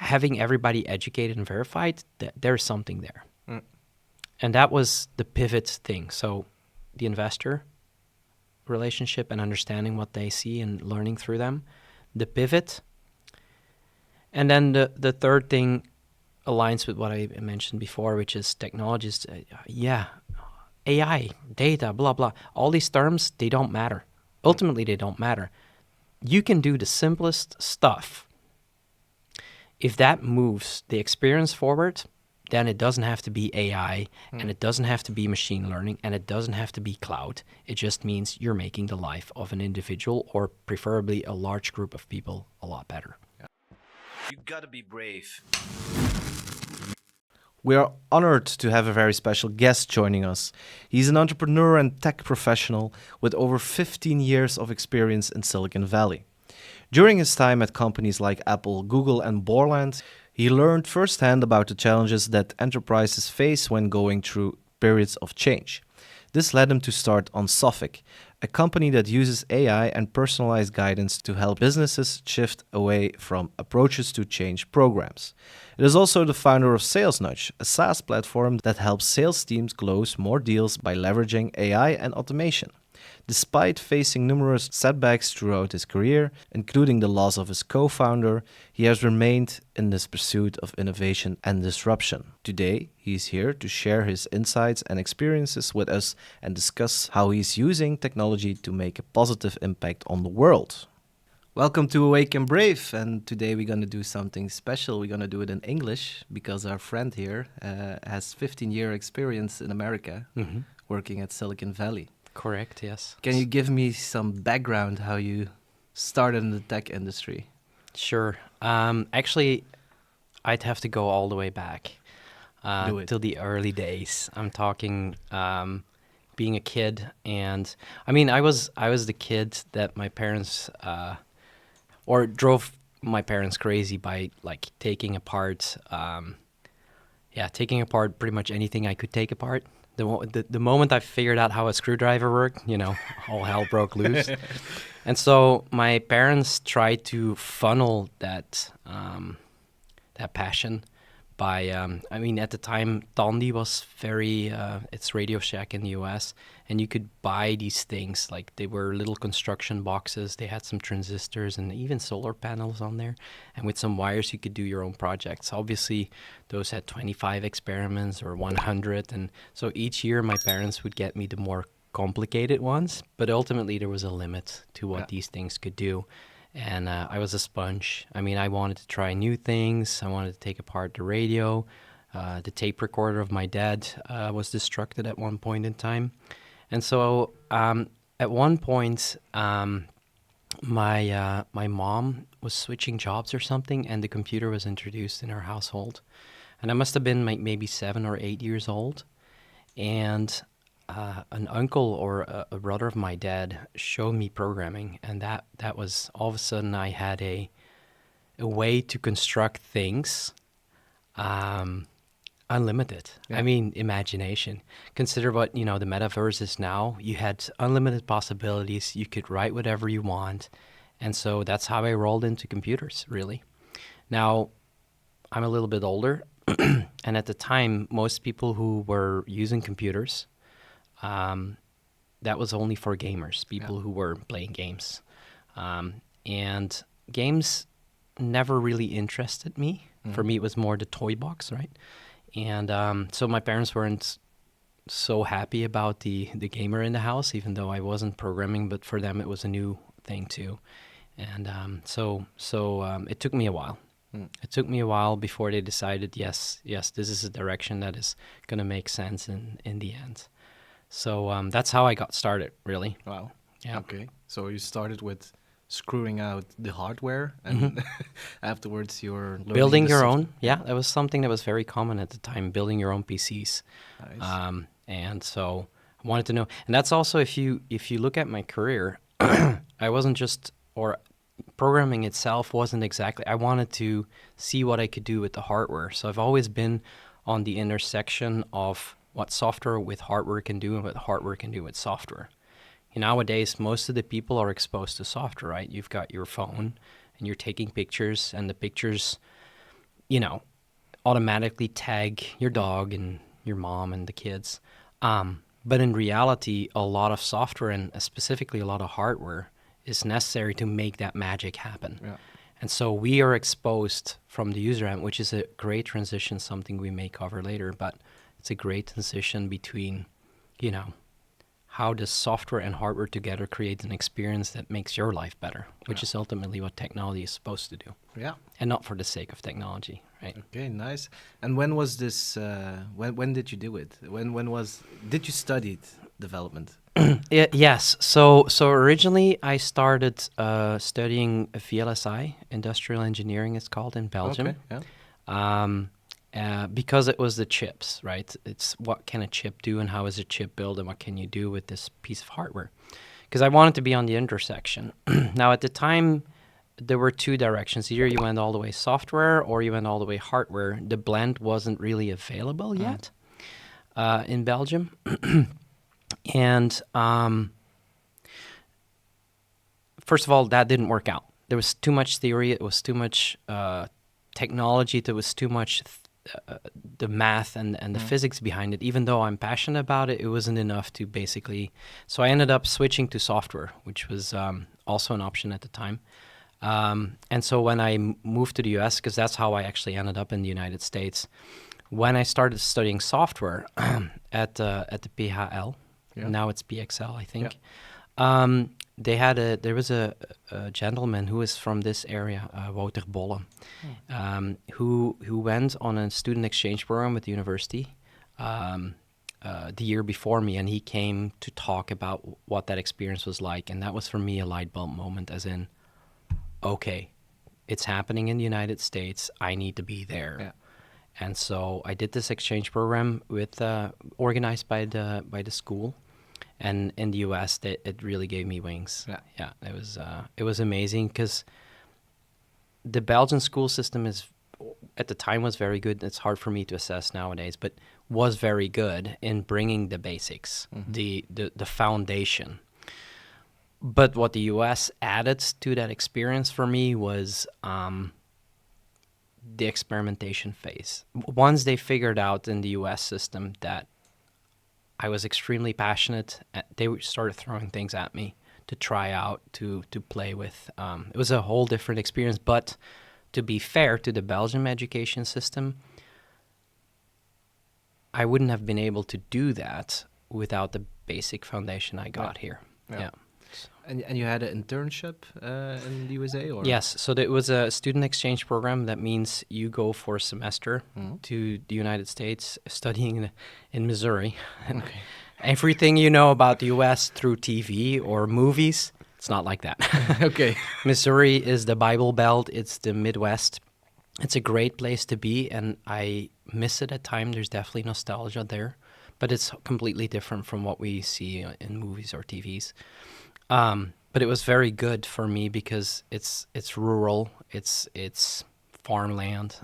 having everybody educated and verified, there's something there. Mm. And that was the pivot thing. So the investor relationship and understanding what they see and learning through them, the pivot. And then the third thing aligns with what I mentioned before, which is technologies. AI, data, blah, blah. All these terms, they don't matter. Ultimately, they don't matter. You can do the simplest stuff. If that moves the experience forward, then it doesn't have to be AI, and it doesn't have to be machine learning, and it doesn't have to be cloud. It just means you're making the life of an individual, or preferably a large group of people, a lot better. You gotta be brave. We are honored to have a very special guest joining us. He's an entrepreneur and tech professional with over 15 years of experience in Silicon Valley. During his time at companies like Apple, Google, and Borland, he learned firsthand about the challenges that enterprises face when going through periods of change. This led him to start Onsophic, a company that uses AI and personalized guidance to help businesses shift away from approaches to change programs. It is also the founder of Sales Nudge, a SaaS platform that helps sales teams close more deals by leveraging AI and automation. Despite facing numerous setbacks throughout his career, including the loss of his co-founder, he has remained in this pursuit of innovation and disruption. Today, he is here to share his insights and experiences with us and discuss how he is using technology to make a positive impact on the world. Welcome to Awake and Brave, and today we're going to do something special. We're going to do it in English because our friend here has 15-year experience in America working at Silicon Valley. Correct, yes. Can you give me some background how you started in the tech industry? Sure. Actually, I'd have to go all the way back till the early days. I'm talking being a kid, and I mean, I was the kid that my parents or drove my parents crazy by like taking apart pretty much anything I could take apart. The moment I figured out how a screwdriver worked, all hell broke loose. And so my parents tried to funnel that passion by, at the time, Tandy was it's Radio Shack in the US, and you could buy these things, like they were little construction boxes, they had some transistors and even solar panels on there, and with some wires you could do your own projects. Obviously, those had 25 experiments or 100, and so each year my parents would get me the more complicated ones, but ultimately there was a limit to what these things could do. And I was a sponge. I mean, I wanted to try new things. I wanted to take apart the radio. The tape recorder of my dad was destructed at one point in time. And so at one point, my mom was switching jobs or something, and the computer was introduced in our household. And I must have been maybe 7 or 8 years old. And an uncle or a brother of my dad showed me programming, and that was all of a sudden I had a way to construct things unlimited. Yeah. I mean, imagination. Consider what the metaverse is now. You had unlimited possibilities. You could write whatever you want, and so that's how I rolled into computers, really. Now, I'm a little bit older, and at the time, most people who were using computers, that was only for gamers, people who were playing games. And games never really interested me. For me, it was more the toy box, right? And so my parents weren't so happy about the gamer in the house, even though I wasn't programming, but for them it was a new thing too. And so it took me a while. It took me a while before they decided, yes, this is a direction that is going to make sense in the end. So that's how I got started, really. Wow. Yeah. Okay. So you started with screwing out the hardware, and afterwards you're building your own. Yeah, that was something that was very common at the time, building your own PCs. Nice. And so I wanted to know. And that's also, if you look at my career, I wasn't just, or programming itself wasn't exactly, I wanted to see what I could do with the hardware. So I've always been on the intersection of what software with hardware can do and what hardware can do with software. Nowadays, most of the people are exposed to software, right? You've got your phone and you're taking pictures, and the pictures you know, automatically tag your dog and your mom and the kids. But in reality, a lot of software and specifically a lot of hardware is necessary to make that magic happen. Yeah. And so we are exposed from the user end, which is a great transition, something we may cover later, but it's a great transition between, you know, how does software and hardware together create an experience that makes your life better, which is ultimately what technology is supposed to do, Yeah. and not for the sake of technology, right? Okay, nice. And when was this? When did you do it? Did you study development? Yes. So originally I started studying VLSI, industrial engineering, it's called in Belgium. Okay. Yeah. Because it was the chips, right? It's what can a chip do and how is a chip built and what can you do with this piece of hardware? Because I wanted to be on the intersection. Now, at the time, there were two directions. Either you went all the way software or you went all the way hardware. The blend wasn't really available yet in Belgium. And first of all, that didn't work out. There was too much theory. It was too much technology. There was too much the math and the physics behind it. Even though I'm passionate about it, it wasn't enough to basically... So I ended up switching to software, which was also an option at the time. And so when I moved to the US, because that's how I actually ended up in the United States, when I started studying software at the PHL, now it's PXL, I think, there was a gentleman who is from this area, Wouter Borland, who went on a student exchange program with the university the year before me, and he came to talk about what that experience was like. And that was for me a light bulb moment, as in, okay, it's happening in the United States, I need to be there. Yeah. And so I did this exchange program with organized by the school, and in the U.S. It really gave me wings. Yeah. It was amazing because the Belgian school system at the time was very good. It's hard for me to assess nowadays, but was very good in bringing the basics, the foundation. But what the U.S. added to that experience for me was the experimentation phase. Once they figured out in the U.S. system that I was extremely passionate, they started throwing things at me to try out, to play with. It was a whole different experience, but to be fair to the Belgian education system, I wouldn't have been able to do that without the basic foundation I got here. Yeah. And you had an internship in the USA, or? Yes, so it was a student exchange program. That means you go for a semester to the United States, studying in Missouri. Okay. Everything you know about the U.S. through TV or movies, it's not like that. Okay. Missouri is the Bible Belt. It's the Midwest. It's a great place to be, and I miss it at times. There's definitely nostalgia there, but it's completely different from what we see in movies or TVs. But it was very good for me because it's rural, it's farmland.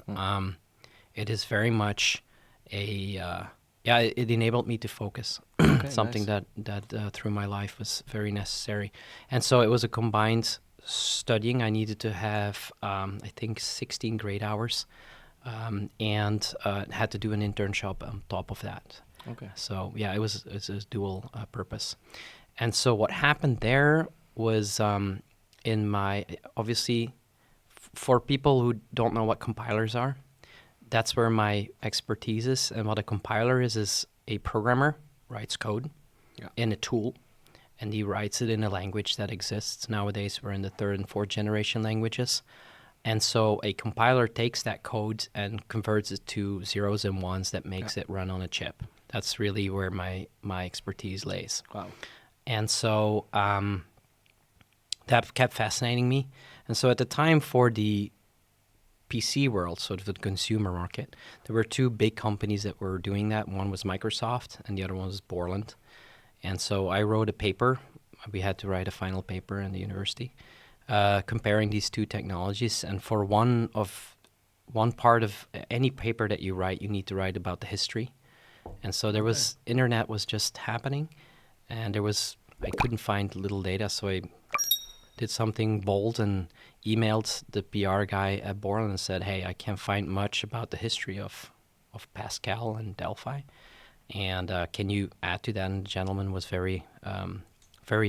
It is very much it enabled me to focus. Okay, Something nice. that through my life was very necessary. And so it was a combined studying. I needed to have, I think, 16 grade hours, and had to do an internship on top of that. Okay. So yeah, it was a dual purpose. And so what happened there was obviously, for people who don't know what compilers are, that's where my expertise is. And what a compiler is a programmer writes code in a tool, and he writes it in a language that exists. Nowadays, we're in the 3rd and 4th generation languages. And so a compiler takes that code and converts it to zeros and ones that makes it run on a chip. That's really where my expertise lays. Wow. And so that kept fascinating me. And so at the time, for the PC world, sort of the consumer market, there were two big companies that were doing that. One was Microsoft and the other one was Borland. And so I wrote a paper. We had to write a final paper in the university comparing these two technologies. And for one part of any paper that you write, you need to write about the history. And so there was, internet was just happening, and I couldn't find little data, so I did something bold and emailed the PR guy at Borland and said, "Hey, I can't find much about the history of Pascal and Delphi, and can you add to that?" And the gentleman was very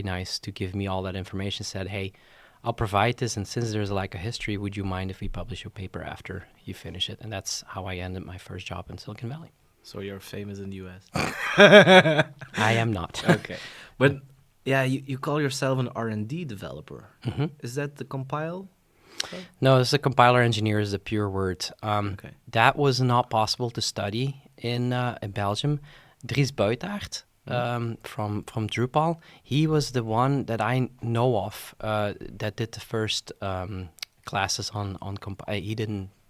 nice to give me all that information. Said, "Hey, I'll provide this, and since there's like a history, would you mind if we publish your paper after you finish it?" And that's how I ended my first job in Silicon Valley. So you're famous in the US. I am not. Okay. But yeah, you call yourself an R&D developer. Mhm. Is that the compile? No, it's a compiler engineer is a pure word. Okay. That was not possible to study in Belgium. Dries Buitaert from Drupal, he was the one that I know of that did the first classes on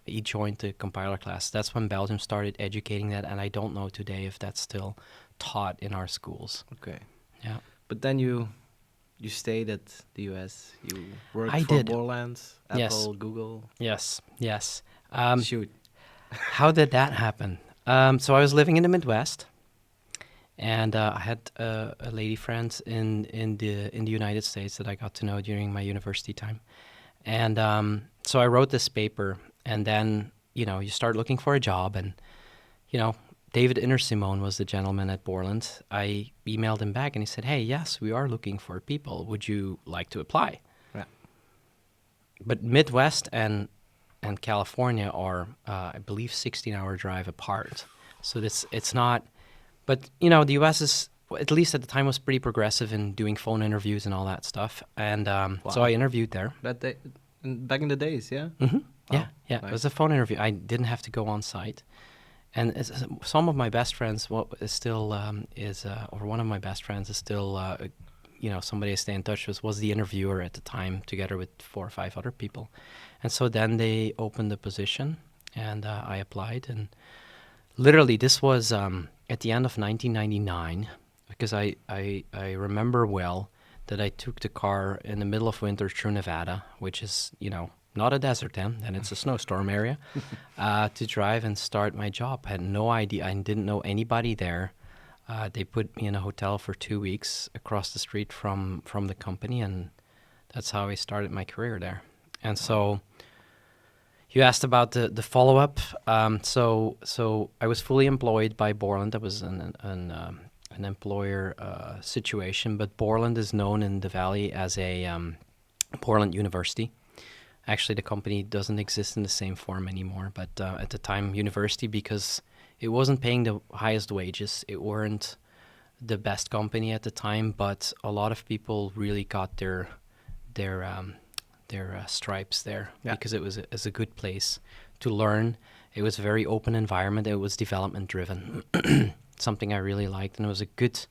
he joined the compiler class. That's when Belgium started educating that, and I don't know today if that's still taught in our schools. Okay. Yeah. But then you stayed at the US. You worked I for did. Borland, Apple, Yes. Google. Yes. Shoot. How did that happen? So I was living in the Midwest, and I had a lady friend in the United States that I got to know during my university time, and so I wrote this paper, and then you start looking for a job, and David Inner-Simone was the gentleman at Borland. I emailed him back, and he said, "Hey, yes, we are looking for people. Would you like to apply?" Yeah. But Midwest and California are, I believe, 16-hour drive apart. So it's not. But the U.S. is, at least at the time, was pretty progressive in doing phone interviews and all that stuff. And so I interviewed there. Back in the days, yeah. Mm-hmm. Wow, Yeah. It nice. was a phone interview. I didn't have to go on site. And some of my best friends or one of my best friends is still, somebody I stay in touch with, was the interviewer at the time, together with 4 or 5 other people. And so then they opened the position, and I applied. And literally, this was at the end of 1999, because I remember well that I took the car in the middle of winter through Nevada, which is, not a desert then it's a snowstorm area, to drive and start my job. I had no idea. I didn't know anybody there. They put me in a hotel for 2 weeks across the street from the company, and that's how I started my career there. And so you asked about the follow-up. So I was fully employed by Borland. That was an employer situation, but Borland is known in the Valley as a Borland University. Actually, the company doesn't exist in the same form anymore, but at the time, university, because it wasn't paying the highest wages. It weren't the best company at the time, but a lot of people really got their stripes there, because it was a good place to learn. It was a very open environment. It was development driven, something I really liked, and it was a good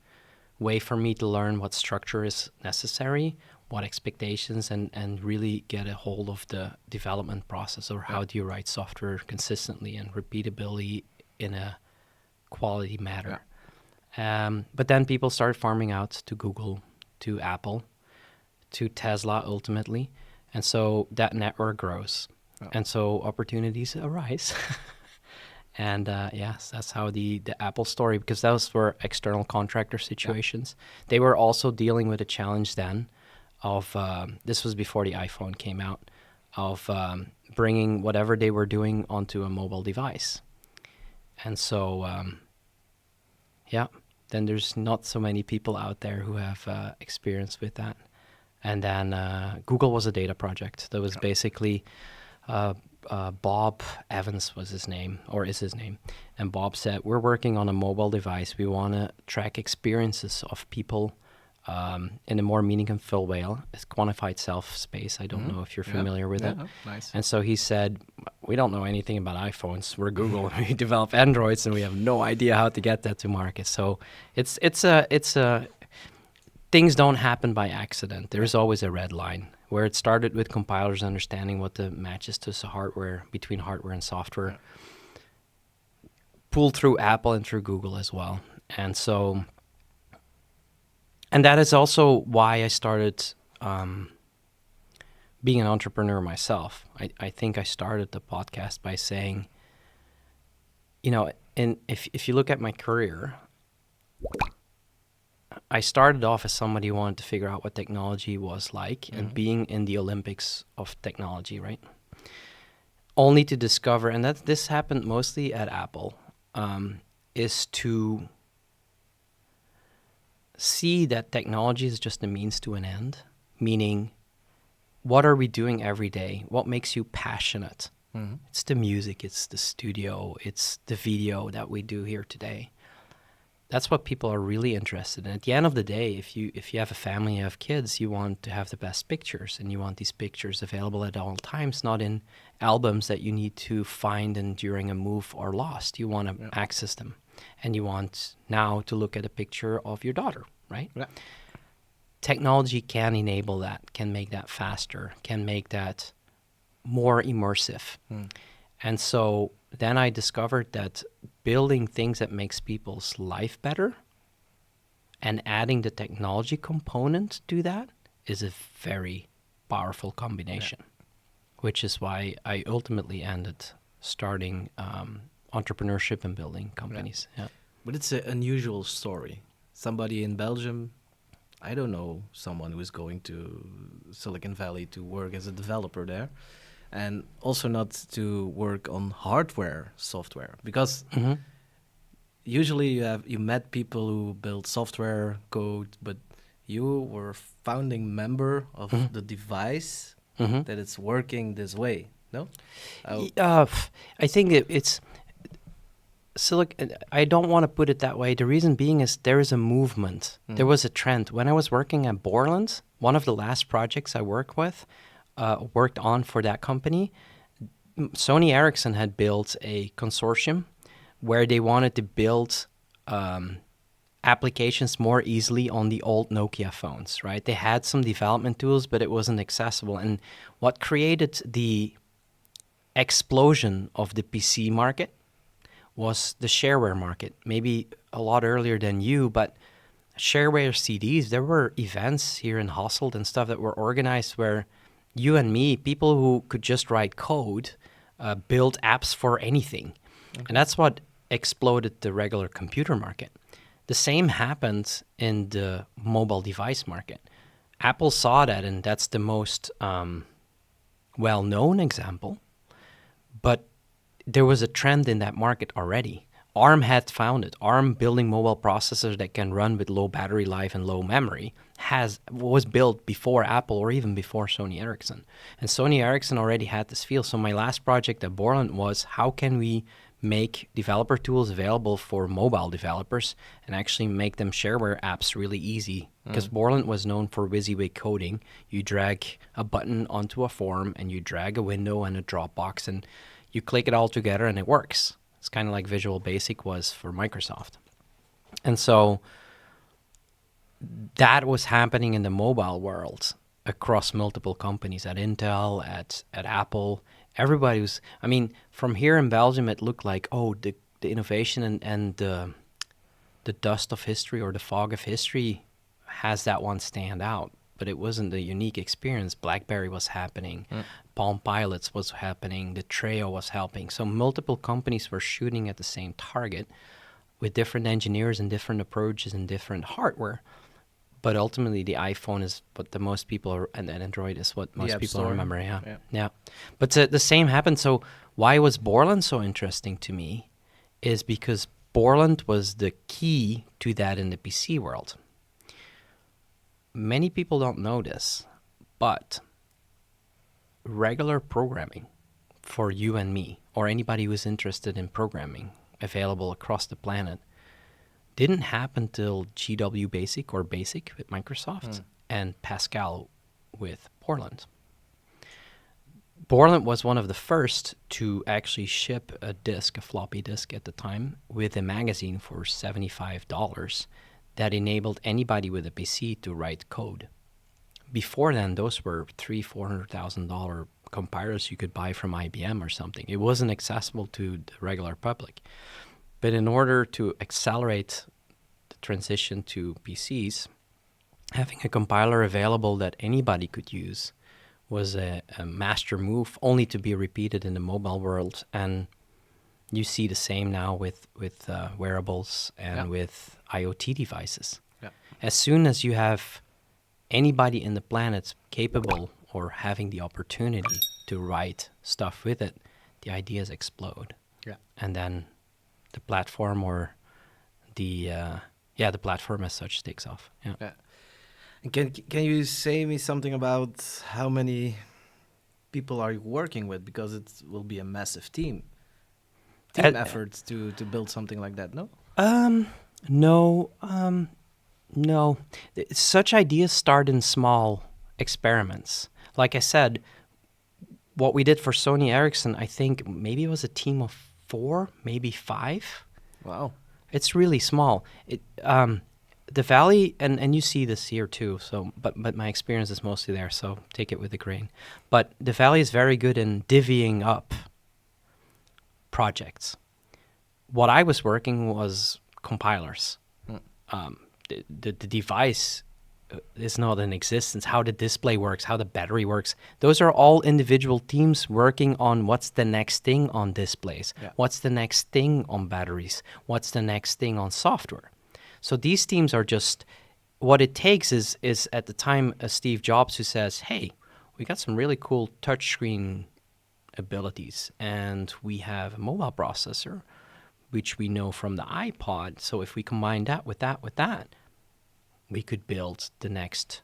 way for me to learn what structure is necessary, what expectations, and really get a hold of the development process, or how do you write software consistently and repeatability in a quality manner. But then people started farming out to Google, to Apple, to Tesla ultimately, and so that network grows, and so opportunities arise. And yes, that's how the Apple story, because those were external contractor situations. They were also dealing with a challenge then of, this was before the iPhone came out, of bringing whatever they were doing onto a mobile device. And so, then there's not so many people out there who have experience with that. And then Google was a data project. That was basically Bob Evans was his name, or is his name. And Bob said, we're working on a mobile device. We want to track experiences of people in a more meaningful way. It's quantified self space. I don't know if you're familiar with it. Nice. And so he said, we don't know anything about iPhones. We're Google. We develop Androids, and we have no idea how to get that to market. So it's a things don't happen by accident. There's always a red line, where it started with compilers understanding what the matches to hardware, between hardware and software, pulled through Apple and through Google as well. And so, and that is also why I started being an entrepreneur myself. I think I started the podcast by saying, and if you look at my career, I started off as somebody who wanted to figure out what technology was like and being in the Olympics of technology, right? Only to discover, and that this happened mostly at Apple, is to see that technology is just a means to an end, meaning what are we doing every day? What makes you passionate? It's the music, it's the studio, it's the video that we do here today. That's what people are really interested in. At the end of the day, if you have a family, you have kids, you want to have the best pictures, and you want these pictures available at all times, not in albums that you need to find and during a move or lost. You want to access them, and you want now to look at a picture of your daughter, right? Yeah. Technology can enable that, can make that faster, can make that more immersive. And so then I discovered that building things that makes people's life better and adding the technology component to that is a very powerful combination, which is why I ultimately ended starting entrepreneurship and building companies. Yeah. But it's an unusual story. Somebody in Belgium, I don't know, someone who is going to Silicon Valley to work as a developer there, and also not to work on hardware software, because usually you met people who build software code, but you were founding member of the device that it's working this way. No, I think it's I don't want to put it that way. The reason being is there is a movement. There was a trend. When I was working at Borland, one of the last projects I worked on for that company, Sony Ericsson had built a consortium where they wanted to build applications more easily on the old Nokia phones, right? They had some development tools, but it wasn't accessible. And what created the explosion of the PC market was the shareware market. Maybe a lot earlier than you, but shareware CDs, there were events here in Hasselt and stuff that were organized where you and me, people who could just write code, build apps for anything. And that's what exploded the regular computer market. The same happened in the mobile device market. Apple saw that, and that's the most well-known example. But there was a trend in that market already. ARM had found it. ARM, building mobile processors that can run with low battery life and low memory, was built before Apple or even before Sony Ericsson. And Sony Ericsson already had this feel. So my last project at Borland was, how can we make developer tools available for mobile developers and actually make them shareware apps really easy? Because Borland was known for WYSIWYG coding. You drag a button onto a form and you drag a window and a Dropbox and you click it all together and it works. It's kind of like Visual Basic was for Microsoft. And so that was happening in the mobile world across multiple companies, at Intel, at Apple. Everybody was, I mean, from here in Belgium, it looked like, oh, the innovation and the dust of history or the fog of history has that one stand out. But it wasn't a unique experience. BlackBerry was happening. Palm Pilots was happening. The Treo was helping. So multiple companies were shooting at the same target with different engineers and different approaches and different hardware. But ultimately, the iPhone is what the most people are, and Android is what most people remember. Yeah. But the same happened. So why was Borland so interesting to me is because Borland was the key to that in the PC world. Many people don't know this, but regular programming for you and me, or anybody who is interested in programming available across the planet, didn't happen till GW Basic or Basic with Microsoft and Pascal with Borland. Borland was one of the first to actually ship a floppy disk at the time, with a magazine for $75 that enabled anybody with a PC to write code. Before then, those were $300,000-$400,000 compilers you could buy from IBM or something. It wasn't accessible to the regular public. But in order to accelerate the transition to PCs, having a compiler available that anybody could use was a master move, only to be repeated in the mobile world. And you see the same now with wearables and with IoT devices. As soon as you have anybody in the planet capable or having the opportunity to write stuff with it, the ideas explode. Yeah. And then the platform or the platform as such takes off. Yeah. Yeah. And can you say me something about how many people are you working with? Because it will be a massive team efforts to build something like that. No. No, no. Such ideas start in small experiments. Like I said, what we did for Sony Ericsson, I think maybe it was a team of 4, maybe 5. Wow. It's really small. The Valley, and you see this here too. So, but my experience is mostly there. So take it with a grain. But the Valley is very good in divvying up projects. What I was working was compilers. The device is not in existence. How the display works, how the battery works. Those are all individual teams working on what's the next thing on displays, what's the next thing on batteries, what's the next thing on software. So these teams are just, what it takes is at the time Steve Jobs who says, hey, we got some really cool touchscreen abilities and we have a mobile processor, which we know from the iPod. So if we combine that with that, we could build the next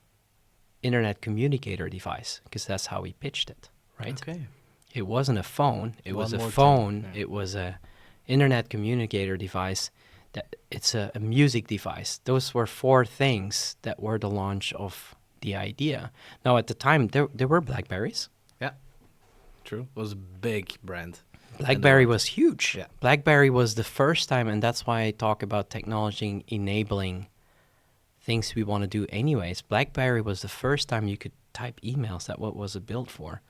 internet communicator device, because that's how we pitched it, right? Okay. It wasn't a phone. It was a more phone. thing, yeah. It was a internet communicator device. It's a music device. Those were 4 things that were the launch of the idea. Now, at the time, there were Blackberries. Yeah. True. It was a big brand. BlackBerry was huge. Yeah. BlackBerry was the first time, and that's why I talk about technology enabling things we want to do anyways. BlackBerry was the first time you could type emails. That what was it built for?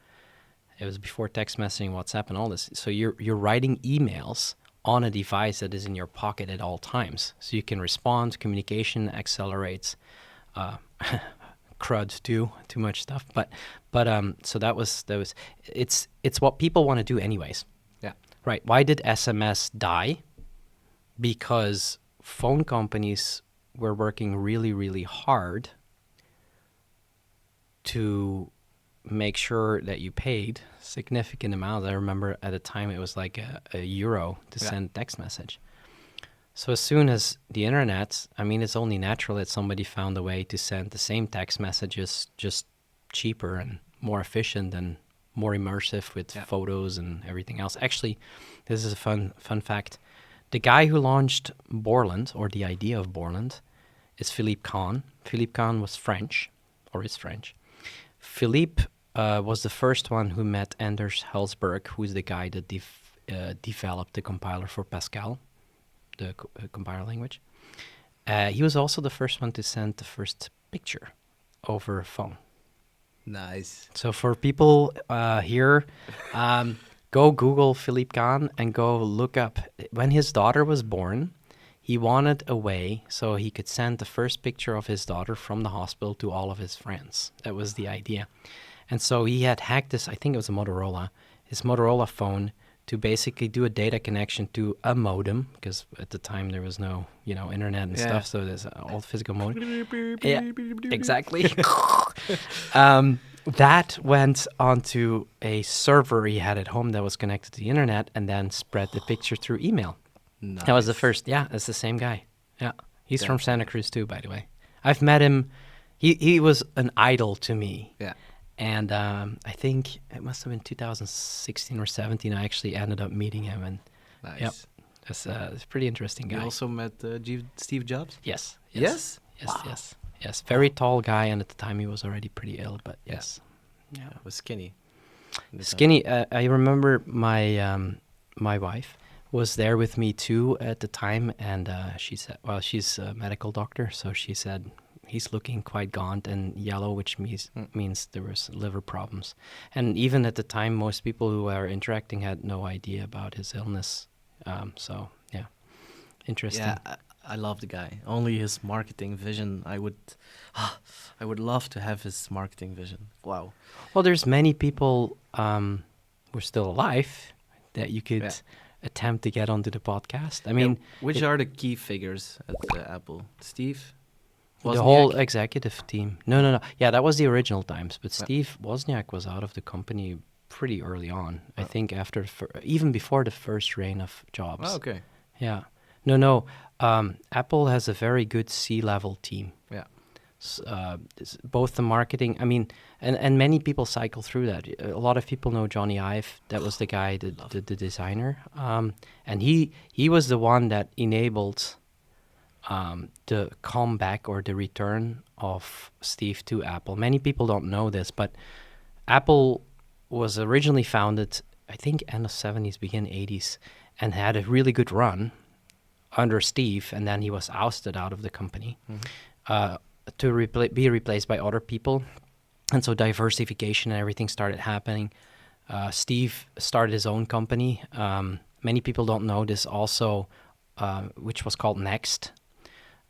It was before text messaging, WhatsApp, and all this. So you're writing emails on a device that is in your pocket at all times. So you can respond, communication accelerates, crud too much stuff. But so that was it's what people want to do anyways. Yeah. Right. Why did SMS die? Because phone companies were working really, really hard to make sure that you paid significant amounts. I remember at the time it was like a euro to send text message. So as soon as the internet, I mean, it's only natural that somebody found a way to send the same text messages just cheaper and more efficient and more immersive with photos and everything else. Actually, this is a fun fact. The guy who launched Borland, or the idea of Borland, is Philippe Kahn. Philippe Kahn was French, or is French. Philippe was the first one who met Anders Helsberg, who's the guy that developed the compiler for Pascal, the compiler language. He was also the first one to send the first picture over a phone. Nice. So for people here, go Google Philippe Kahn and go look up. When his daughter was born, he wanted a way so he could send the first picture of his daughter from the hospital to all of his friends. That was the idea. And so he had hacked this, I think it was his Motorola phone, to basically do a data connection to a modem, because at the time there was no, internet and stuff, so there's an old physical modem. Yeah, exactly. That went onto a server he had at home that was connected to the internet, and then spread the picture through email. Nice. That was the first. Yeah, it's the same guy. Yeah, he's from Santa Cruz too, by the way. I've met him. He was an idol to me. Yeah. And I think it must have been 2016 or 17. I actually ended up meeting him, and Nice. that's a pretty interesting guy. You also met Steve Jobs? Yes. Yes? Yes. Wow. Yes. Very tall guy, and at the time he was already pretty ill. But yes. Yeah. Was skinny. Skinny. I remember my wife was there with me too at the time, and she said, well, she's a medical doctor, so she said he's looking quite gaunt and yellow, which means there was liver problems. And even at the time, most people who were interacting had no idea about his illness. So yeah, interesting. Yeah, I love the guy. Only his marketing vision. I would love to have his marketing vision. Wow. Well, there's many people who are still alive that you could attempt to get onto the podcast. I mean, which are the key figures at Apple? Steve? The whole Wozniak? executive team. No. Yeah, that was the original times. But Yeah. Steve Wozniak was out of the company pretty early on. I Oh. think after, even before the first reign of Jobs. Oh, okay. Yeah. No. Apple has a very good C-level team. Yeah. Both the marketing, I mean, and many people cycle through that. A lot of people know Johnny Ive. That was the guy, the designer. And he was the one that enabled the comeback or the return of Steve to Apple. Many people don't know this, but Apple was originally founded, I think, end of 70s, begin 80s, and had a really good run under Steve, and then he was ousted out of the company to be replaced by other people. And so diversification and everything started happening. Steve started his own company. Many people don't know this also, which was called Next.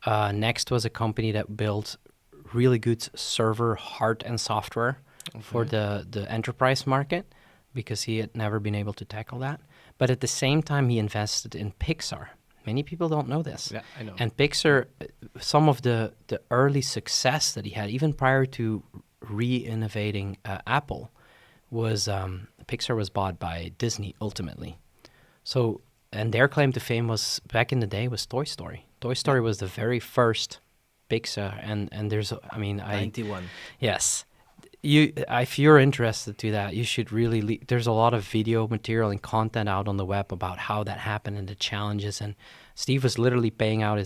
Next was a company that built really good server hard and software for the enterprise market, because he had never been able to tackle that. But at the same time, he invested in Pixar. Many people don't know this. Yeah, I know. And Pixar, some of the early success that he had, even prior to re-innovating Apple, was Pixar was bought by Disney ultimately. So, and their claim to fame was, back in the day, was Toy Story. Toy Story was the very first Pixar, and there's, I mean, 91. yes. If you're interested to that, you should really. There's a lot of video material and content out on the web about how that happened and the challenges. And Steve was literally paying out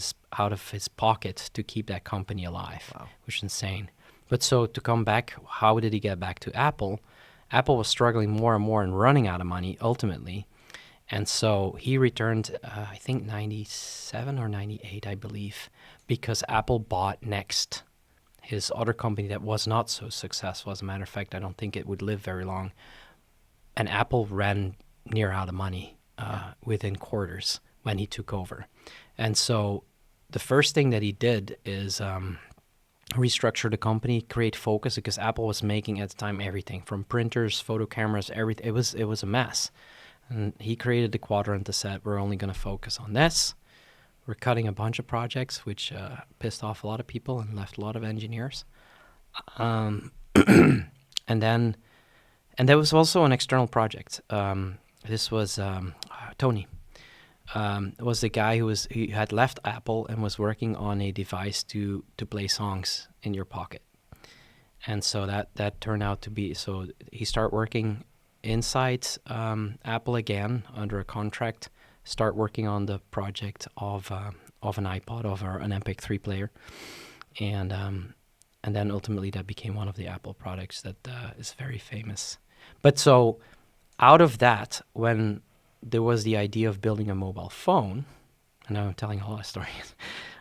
of his pocket to keep that company alive, Wow. which is insane. But so to come back, how did he get back to Apple? Apple was struggling more and more and running out of money ultimately. And so he returned, I think 97 or 98, I believe, because Apple bought Next, his other company that was not so successful. As a matter of fact, I don't think it would live very long. And Apple ran near out of money within quarters when he took over. And so the first thing that he did is restructure the company, create focus, because Apple was making at the time everything from printers, photo cameras, everything. It was a mess. And he created the quadrant that said, we're only going to focus on this. We're cutting a bunch of projects, which pissed off a lot of people and left a lot of engineers. And there was also an external project. This was Tony. Was the guy he had left Apple and was working on a device to play songs in your pocket. And so that turned out to be, so he started working inside Apple again under a contract, start working on the project of an iPod, of an MP3 player, and then ultimately that became one of the Apple products that is very famous. But so out of that, when there was the idea of building a mobile phone, and now I'm telling a lot of stories,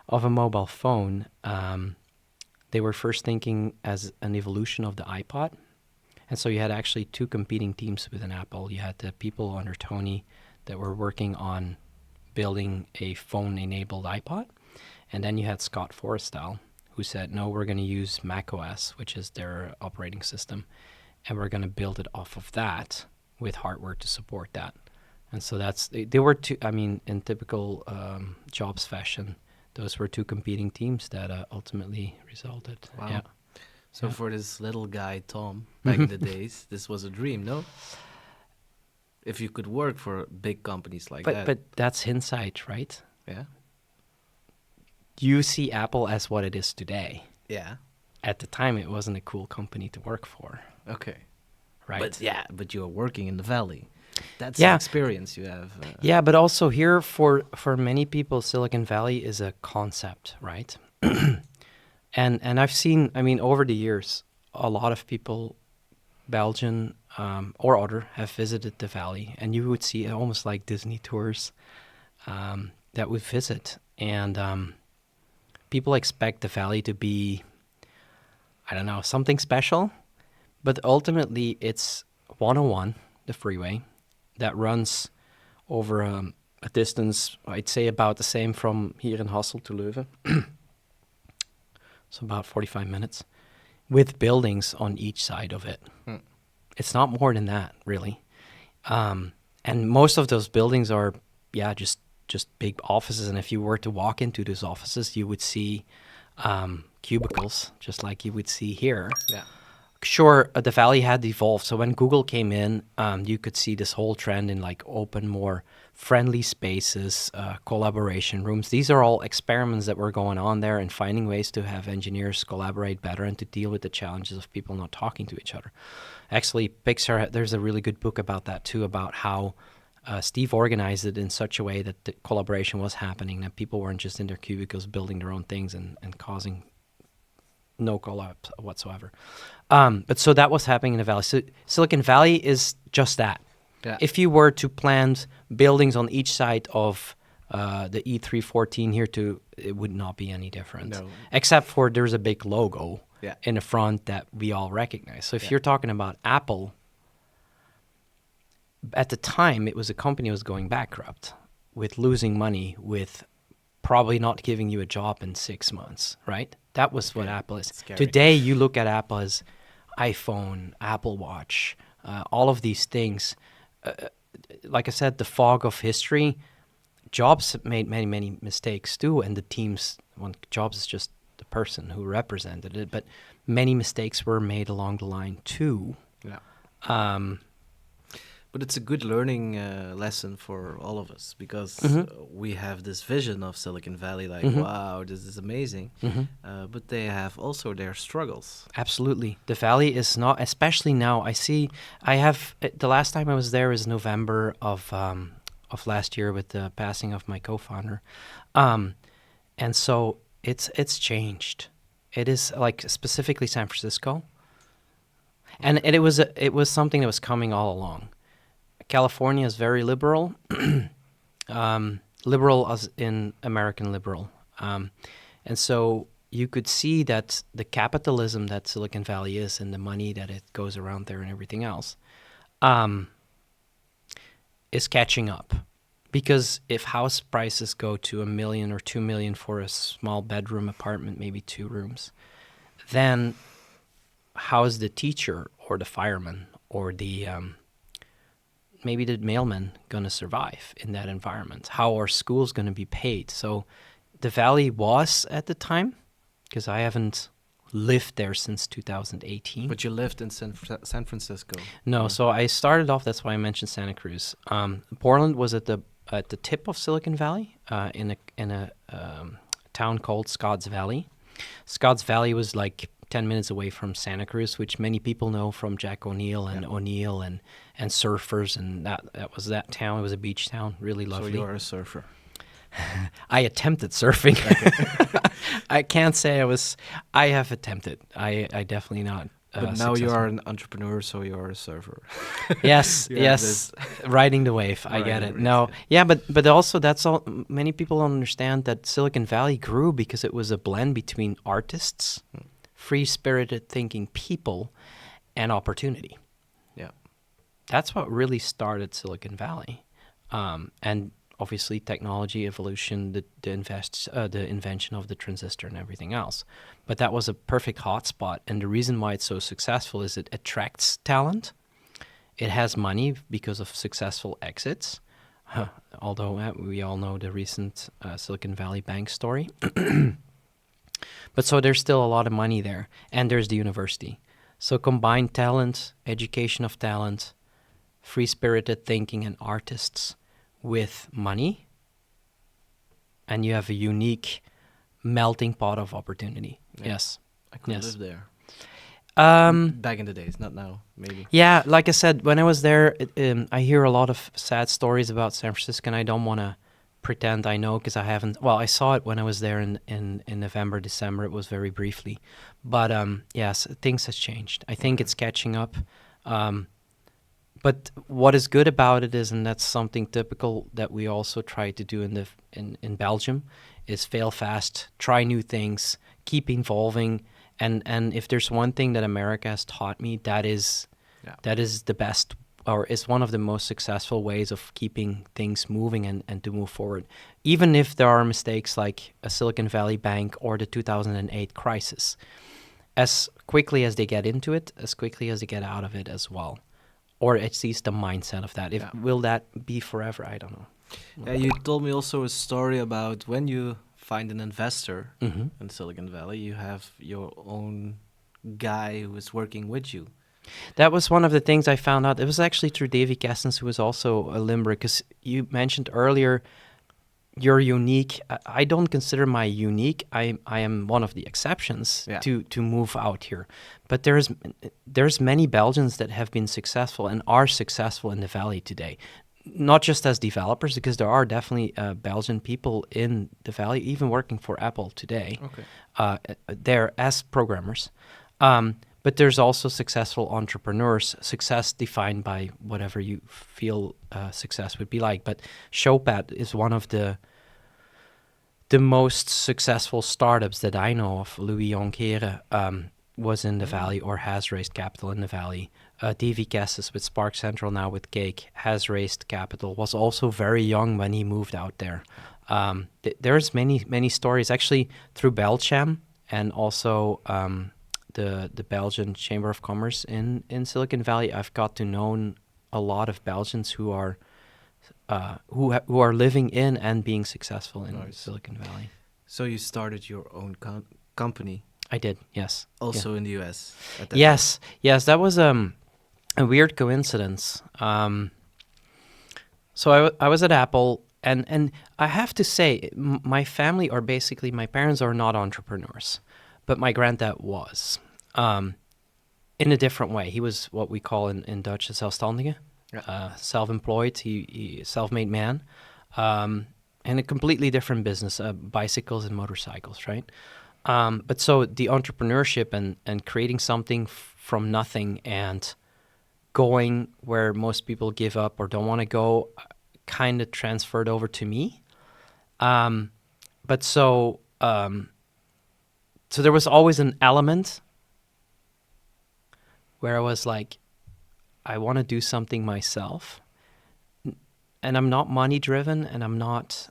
of a mobile phone, they were first thinking as an evolution of the iPod. And so you had actually two competing teams within Apple. You had the people under Tony that were working on building a phone-enabled iPod. And then you had Scott Forrestal, who said, no, we're going to use macOS, which is their operating system, and we're going to build it off of that with hardware to support that. And so they were two, I mean, in typical Jobs fashion, those were two competing teams that ultimately resulted. Wow. Yeah. So for this little guy, Tom, back in the days, this was a dream, no? If you could work for big companies like that. But that's hindsight, right? Yeah? You see Apple as what it is today. Yeah. At the time, it wasn't a cool company to work for, Okay. right? But you're working in the Valley. That's Yeah. the experience you have. Yeah, but also here for many people, Silicon Valley is a concept, right? and I've seen, I mean, over the years, a lot of people, Belgian or other, have visited the Valley, and you would see almost like Disney tours that would visit, and people expect the Valley to be, I don't know, something special, but ultimately it's 101, the freeway, that runs over a distance, I'd say about the same from here in Hasselt to Leuven. So about 45 minutes, with buildings on each side of it. It's not more than that, really. And most of those buildings are, just big offices. And if you were to walk into those offices, you would see cubicles, just like you would see here. Yeah. Sure, the valley had evolved. So when Google came in, you could see this whole trend in like open, more friendly spaces, collaboration rooms. These are all experiments that were going on there and finding ways to have engineers collaborate better and to deal with the challenges of people not talking to each other. Actually, Pixar, there's a really good book about that too, about how Steve organized it in such a way that the collaboration was happening, that people weren't just in their cubicles building their own things and causing no collapse whatsoever. But so that was happening in the Valley. So Silicon Valley is just that. Yeah. If you were to plant buildings on each side of the E314 here, it would not be any different. No. Except for there's a big logo Yeah. in the front that we all recognize. So if Yeah. you're talking about Apple, at the time, it was a company that was going bankrupt, with losing money, with probably not giving you a job in 6 months, right? That was what Apple is. Scary. Today, you look at Apple as iPhone, Apple Watch, all of these things. Like I said, the fog of history. Jobs made many, many mistakes too, and the teams. Jobs is just the person who represented it, but many mistakes were made along the line too. Yeah. But it's a good learning lesson for all of us, because we have this vision of Silicon Valley, like, wow, this is amazing. But they have also their struggles. Absolutely. The Valley is not, especially now, the last time I was there is November of last year with the passing of my co-founder. And so it's changed. It is like specifically San Francisco. And it was something that was coming all along. California is very liberal, liberal as in American liberal. And so you could see that the capitalism that Silicon Valley is and the money that it goes around there and everything else is catching up. Because if house prices go to $1 million or $2 million for a small bedroom apartment, maybe 2 rooms, then how is the teacher or the fireman or the maybe the mailman going to survive in that environment? How are schools going to be paid? So the Valley was at the time, because I haven't lived there since 2018. But you lived in San Francisco. No, so I started off, that's why I mentioned Santa Cruz. Borland was at the tip of Silicon Valley in a town called Scotts Valley. Scotts Valley was like 10 minutes away from Santa Cruz, which many people know from Jack O'Neill and O'Neill and surfers, and that was that town. It was a beach town, really lovely. So you're a surfer. I attempted surfing. I can't say I have attempted. I definitely not. But now you are an entrepreneur, so you're a surfer. Yes, You have yes, riding the wave. I get it. No, yeah, but also that's all. Many people don't understand that Silicon Valley grew because it was a blend between artists, free-spirited thinking people, and opportunity. Yeah. That's what really started Silicon Valley, and obviously technology evolution, the invention of the transistor and everything else. But that was a perfect hotspot, and the reason why it's so successful is it attracts talent. It has money because of successful exits, although we all know the recent Silicon Valley Bank story. But so there's still a lot of money there, and there's the university. So combine talent, education of talent, free-spirited thinking and artists with money, and you have a unique melting pot of opportunity. Yeah. Yes. I could Yes. live there. Back in the days, not now, maybe. Yeah, like I said, when I was there, I hear a lot of sad stories about San Francisco, and I don't want to pretend I know because I haven't. Well, I saw it when I was there in November, December. It was very briefly. But yes, things has changed. I think it's catching up. But what is good about it is, and that's something typical that we also try to do in Belgium, is fail fast, try new things, keep evolving. And if there's one thing that America has taught me, that is the best, or is one of the most successful ways of keeping things moving and to move forward. Even if there are mistakes like a Silicon Valley Bank or the 2008 crisis, as quickly as they get into it, as quickly as they get out of it as well. Or at least the mindset of that. Will that be forever? I don't know. Yeah, you told me also a story about when you find an investor Mm-hmm. in Silicon Valley, you have your own guy who is working with you. That was one of the things I found out. It was actually through Davy Kessens, who was also a Limerick, because you mentioned earlier you're unique. I don't consider my unique. I am one of the exceptions Yeah. to move out here. But there's many Belgians that have been successful and are successful in the Valley today. Not just as developers, because there are definitely Belgian people in the Valley, even working for Apple today. Okay. There as programmers. But there's also successful entrepreneurs, success defined by whatever you feel success would be like. But Showpad is one of the most successful startups that I know of. Louis Jonkere was in the Valley or has raised capital in the Valley. Davy Kessens with Spark Central, now with Cake, has raised capital, was also very young when he moved out there. There's many stories, actually, through Belcham and also the Belgian Chamber of Commerce in Silicon Valley. I've got to know a lot of Belgians who are who are living in and being successful in Nice. Silicon Valley. So you started your own company I did, yes. also in the US at that Yes, that was a weird coincidence. So I was at Apple, and I have to say, my family are basically, my parents are not entrepreneurs, but my granddad was, in a different way. He was what we call in Dutch a zelfstandige, self-employed, he self-made man, and a completely different business, bicycles and motorcycles, right? But so the entrepreneurship and creating something from nothing and going where most people give up or don't want to go kind of transferred over to me. But so there was always an element where I was like, I want to do something myself. And I'm not money driven and I'm not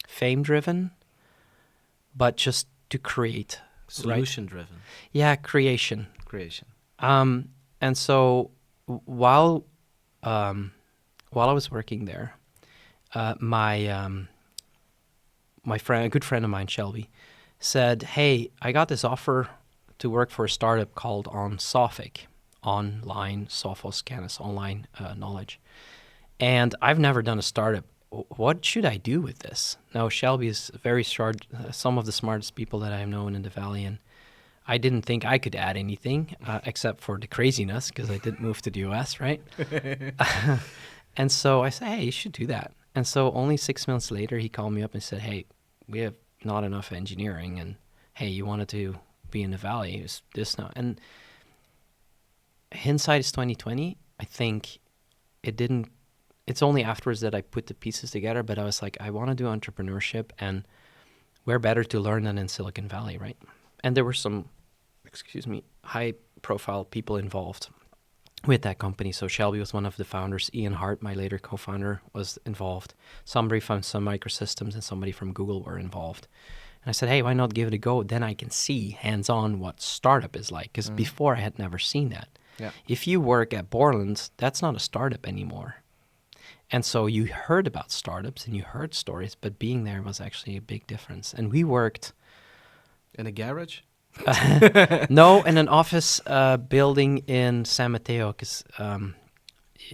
fame driven, but just to create. Solution driven Yeah, creation. creation. And so while I was working there, my friend, a good friend of mine, Shelby, said, "Hey, I got this offer to work for a startup called Onsophic, online Sophos Canis, online knowledge. And I've never done a startup. What should I do with this?" Now, Shelby is very smart, some of the smartest people that I've known in the Valley, and I didn't think I could add anything except for the craziness, because I did move to the US, right? And so I said, "Hey, you should do that." And so only 6 months later, he called me up and said, "Hey, we have not enough engineering, and hey, you wanted to be in the Valley. Is this now?" And hindsight is 2020. I think it's only afterwards that I put the pieces together, but I was like, I want to do entrepreneurship, and where better to learn than in Silicon Valley, right? And there were some, high-profile people involved with that company. So Shelby was one of the founders. Ian Hart, my later co-founder, was involved. Somebody from Sun Microsystems and somebody from Google were involved. And I said, hey, why not give it a go? Then I can see hands-on what startup is like, because before I had never seen that. Yeah. If you work at Borland, that's not a startup anymore. And so you heard about startups and you heard stories, but being there was actually a big difference. And we worked... In a garage? No, in an office building in San Mateo, because,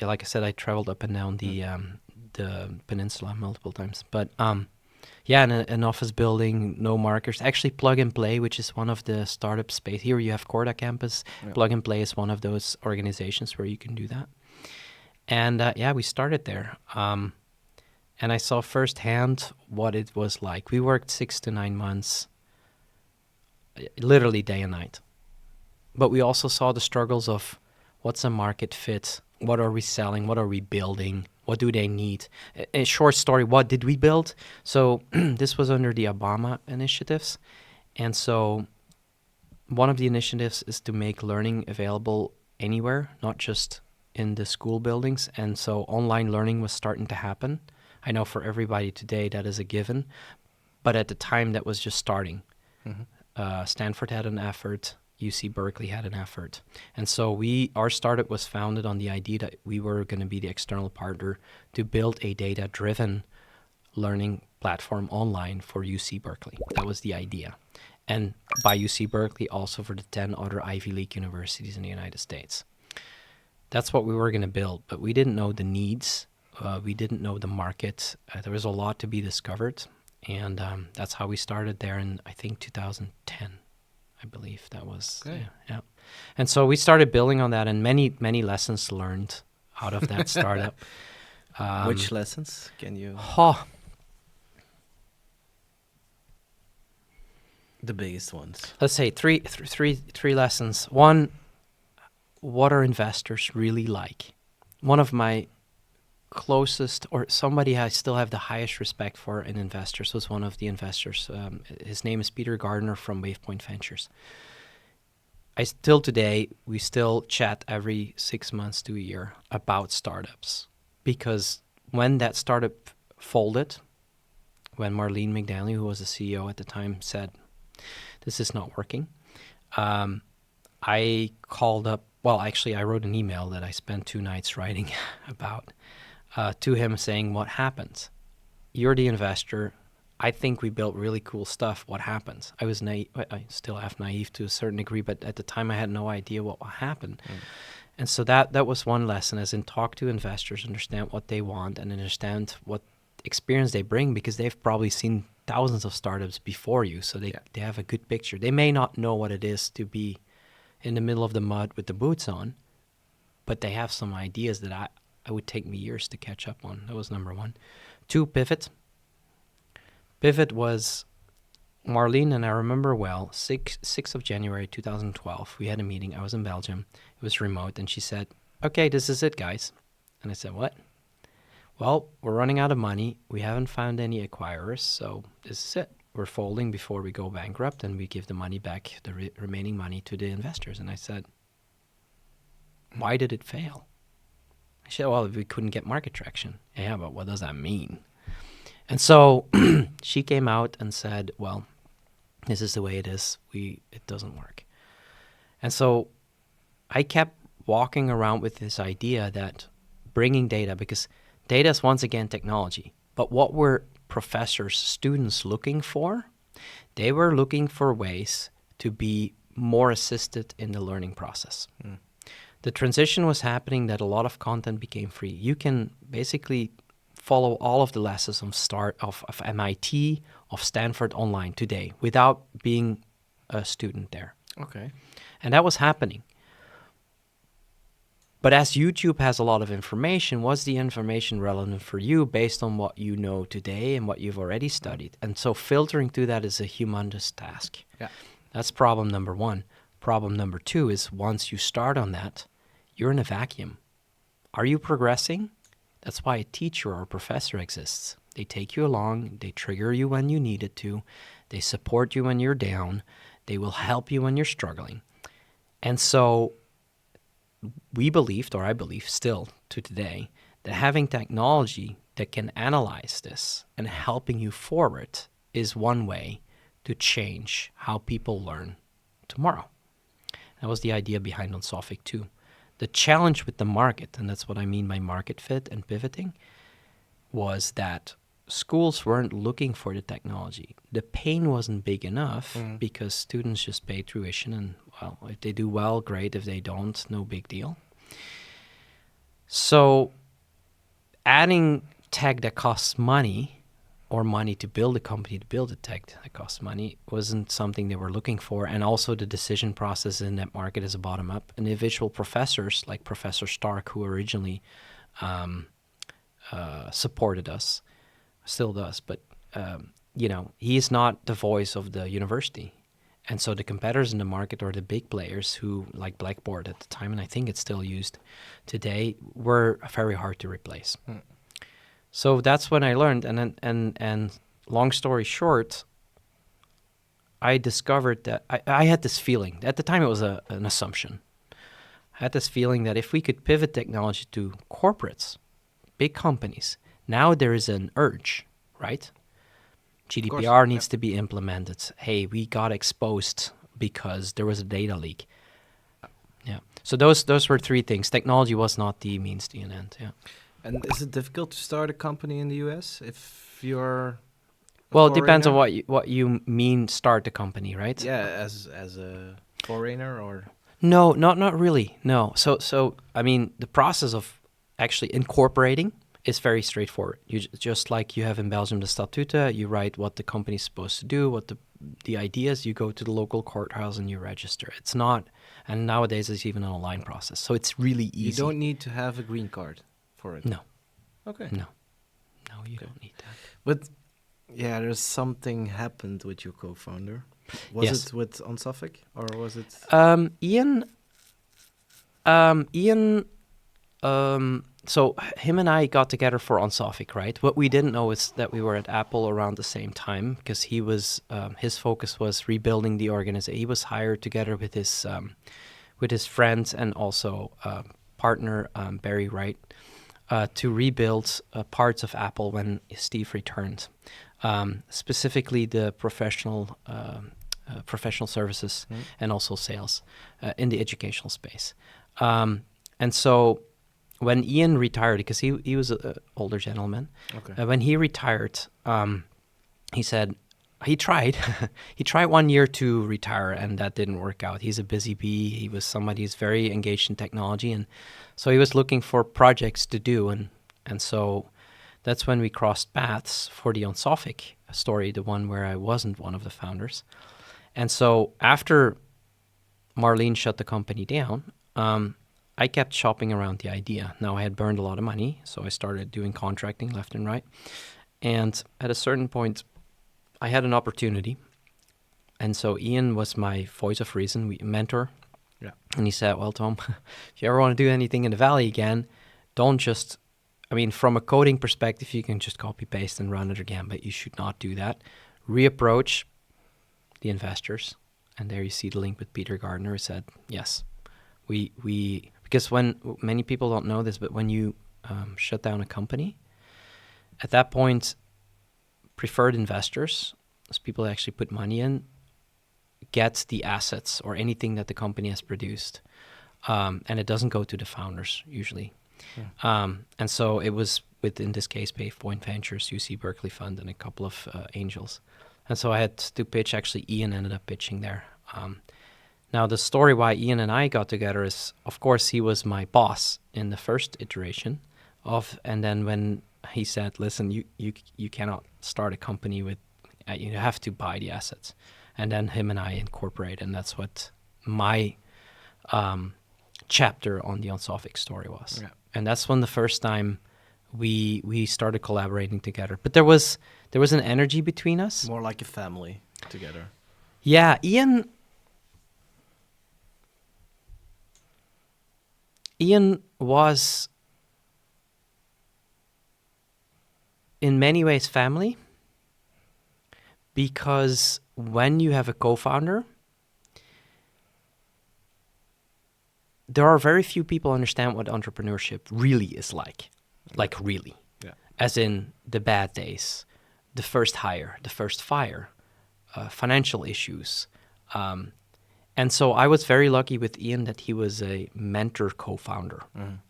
like I said, I traveled up and down the peninsula multiple times. But yeah, in an office building, no markers. Actually, Plug and Play, which is one of the startup space. Here you have Corda Campus. Yeah. Plug and Play is one of those organizations where you can do that. And yeah, we started there. And I saw firsthand what it was like. We worked 6 to 9 months, literally day and night. But we also saw the struggles of what's a market fit, what are we selling, what are we building, what do they need. A short story, what did we build? So this was under the Obama initiatives. And so one of the initiatives is to make learning available anywhere, not just in the school buildings. And so online learning was starting to happen. I know for everybody today that is a given, but at the time that was just starting. Mm-hmm. Stanford had an effort, UC Berkeley had an effort. And so our startup was founded on the idea that we were going to be the external partner to build a data-driven learning platform online for UC Berkeley. That was the idea. And by UC Berkeley, also for the 10 other Ivy League universities in the United States. That's what we were going to build, but we didn't know the needs. We didn't know the market. There was a lot to be discovered. And that's how we started there in, I think, 2010, I believe that was. Okay. Yeah. And so we started building on that, and many, many lessons learned out of that startup. Which lessons can you? Oh, The biggest ones. let's say three lessons. One, what are investors really like? One of my closest, or somebody I still have the highest respect for in investors, was one of the investors. His name is Peter Gardner from WavePoint Ventures. We still chat every 6 months to a year about startups, because when that startup folded, when Marlene McDaniel, who was the CEO at the time, said, "This is not working," I called up. Well, actually, I wrote an email that I spent 2 nights writing about to him, saying, "What happens? You're the investor. I think we built really cool stuff. What happens?" I was naive. I still have naive to a certain degree, but at the time I had no idea what would happen. And so that was one lesson, as in talk to investors, understand what they want, and understand what experience they bring, because they've probably seen thousands of startups before you, so they have a good picture. They may not know what it is to be in the middle of the mud with the boots on, but they have some ideas that I would take me years to catch up on. That was number one. 2, pivot. Pivot was Marlene, and I remember well, 6th of January 2012, we had a meeting. I was in Belgium. It was remote, and she said, "Okay, this is it, guys." And I said, "What?" "Well, we're running out of money. We haven't found any acquirers, so this is it. We're folding before we go bankrupt, and we give the money back, the remaining money, to the investors." And I said, "Why did it fail?" She said, "Well, we couldn't get market traction." "Yeah, but what does that mean?" And so she came out and said, "Well, this is the way it is. It doesn't work." And so I kept walking around with this idea that bringing data, because data is once again technology, but what were professors, students looking for? They were looking for ways to be more assisted in the learning process. The transition was happening that a lot of content became free. You can basically follow all of the lessons of MIT, of Stanford online today without being a student there. Okay. And that was happening. But as YouTube has a lot of information, was the information relevant for you based on what you know today and what you've already studied? And so filtering through that is a humongous task. Yeah. That's problem number one. Problem number two is once you start on that, you're in a vacuum. Are you progressing? That's why a teacher or a professor exists. They take you along, they trigger you when you need it to, they support you when you're down, they will help you when you're struggling. And so we believed, or I believe still to today, that having technology that can analyze this and helping you forward is one way to change how people learn tomorrow. That was the idea behind Onsophic too. The challenge with the market, and that's what I mean by market fit and pivoting, was that schools weren't looking for the technology. The pain wasn't big enough because students just pay tuition, and well, if they do well, great. If they don't, no big deal. So adding tech that costs money, or money to build a company to build a tech that costs money, wasn't something they were looking for. And also the decision process in that market is a bottom-up. Individual professors, like Professor Stark, who originally supported us, still does, but he is not the voice of the university. And so the competitors in the market, or the big players who, like Blackboard at the time, and I think it's still used today, were very hard to replace. So that's when I learned, and long story short, I discovered that I had this feeling. At the time, it was an assumption. I had this feeling that if we could pivot technology to corporates, big companies, now there is an urge, right? GDPR needs to be implemented. Hey, we got exposed because there was a data leak. Yeah. So those were 3 things. Technology was not the means to an end. Yeah. And is it difficult to start a company in the US if you're Well, it depends on foreigner? what you mean start a company, right? Yeah, as a foreigner or No, not really. No. So I mean, the process of actually incorporating is very straightforward. Just like you have in Belgium the statuten, you write what the company's supposed to do, what the ideas. You go to the local courthouse and you register. It's not, and nowadays it's even an online process, so it's really easy. you don't need to have a green card for it. No, Okay. no, you Okay. don't need that. But yeah, there's something happened with your co-founder. Was Yes. it with Onsophic or was it? Ian, so him and I got together for Onsophic, right? What we didn't know is that we were at Apple around the same time because he was his focus was rebuilding the organization. He was hired together with his friends and also partner Barry Wright to rebuild parts of Apple when Steve returned, specifically the professional services and also sales in the educational space. And so when Ian retired, because he was an older gentleman, Okay. when he retired, he said he tried. He tried 1 year to retire, and that didn't work out. He's a busy bee. He was somebody who's very engaged in technology, and so he was looking for projects to do, and so that's when we crossed paths for the Onsophic story, the one where I wasn't one of the founders. And so after Marlene shut the company down, I kept shopping around the idea. Now I had burned a lot of money, so I started doing contracting left and right. And at a certain point, I had an opportunity. And so Ian was my voice of reason, mentor. Yeah. And he said, well, Tom, if you ever want to do anything in the Valley again, don't just, I mean, from a coding perspective, you can just copy paste and run it again, but you should not do that. Reapproach the investors. And there you see the link with Peter Gardner, who said, yes, we because when many people don't know this, but when you shut down a company, at that point, preferred investors, those people that actually put money in, get the assets or anything that the company has produced, and it doesn't go to the founders usually. And so it was in this case, Pave Point Ventures, UC Berkeley Fund, and a couple of angels. And so I had to pitch. Actually, Ian ended up pitching there. Now, the story why Ian and I got together is, of course, he was my boss in the first iteration and then when he said, listen, you cannot start a company with, you have to buy the assets. And then him and I incorporate, and that's what my chapter on the Onsophic story was. Yeah. And that's when the first time we started collaborating together. But there was an energy between us. More like a family together. Yeah, Ian was in many ways family, because when you have a co-founder, there are very few people understand what entrepreneurship really is like really. Yeah. As in the bad days, the first hire, the first fire, financial issues. And so I was very lucky with Ian that he was a mentor co-founder,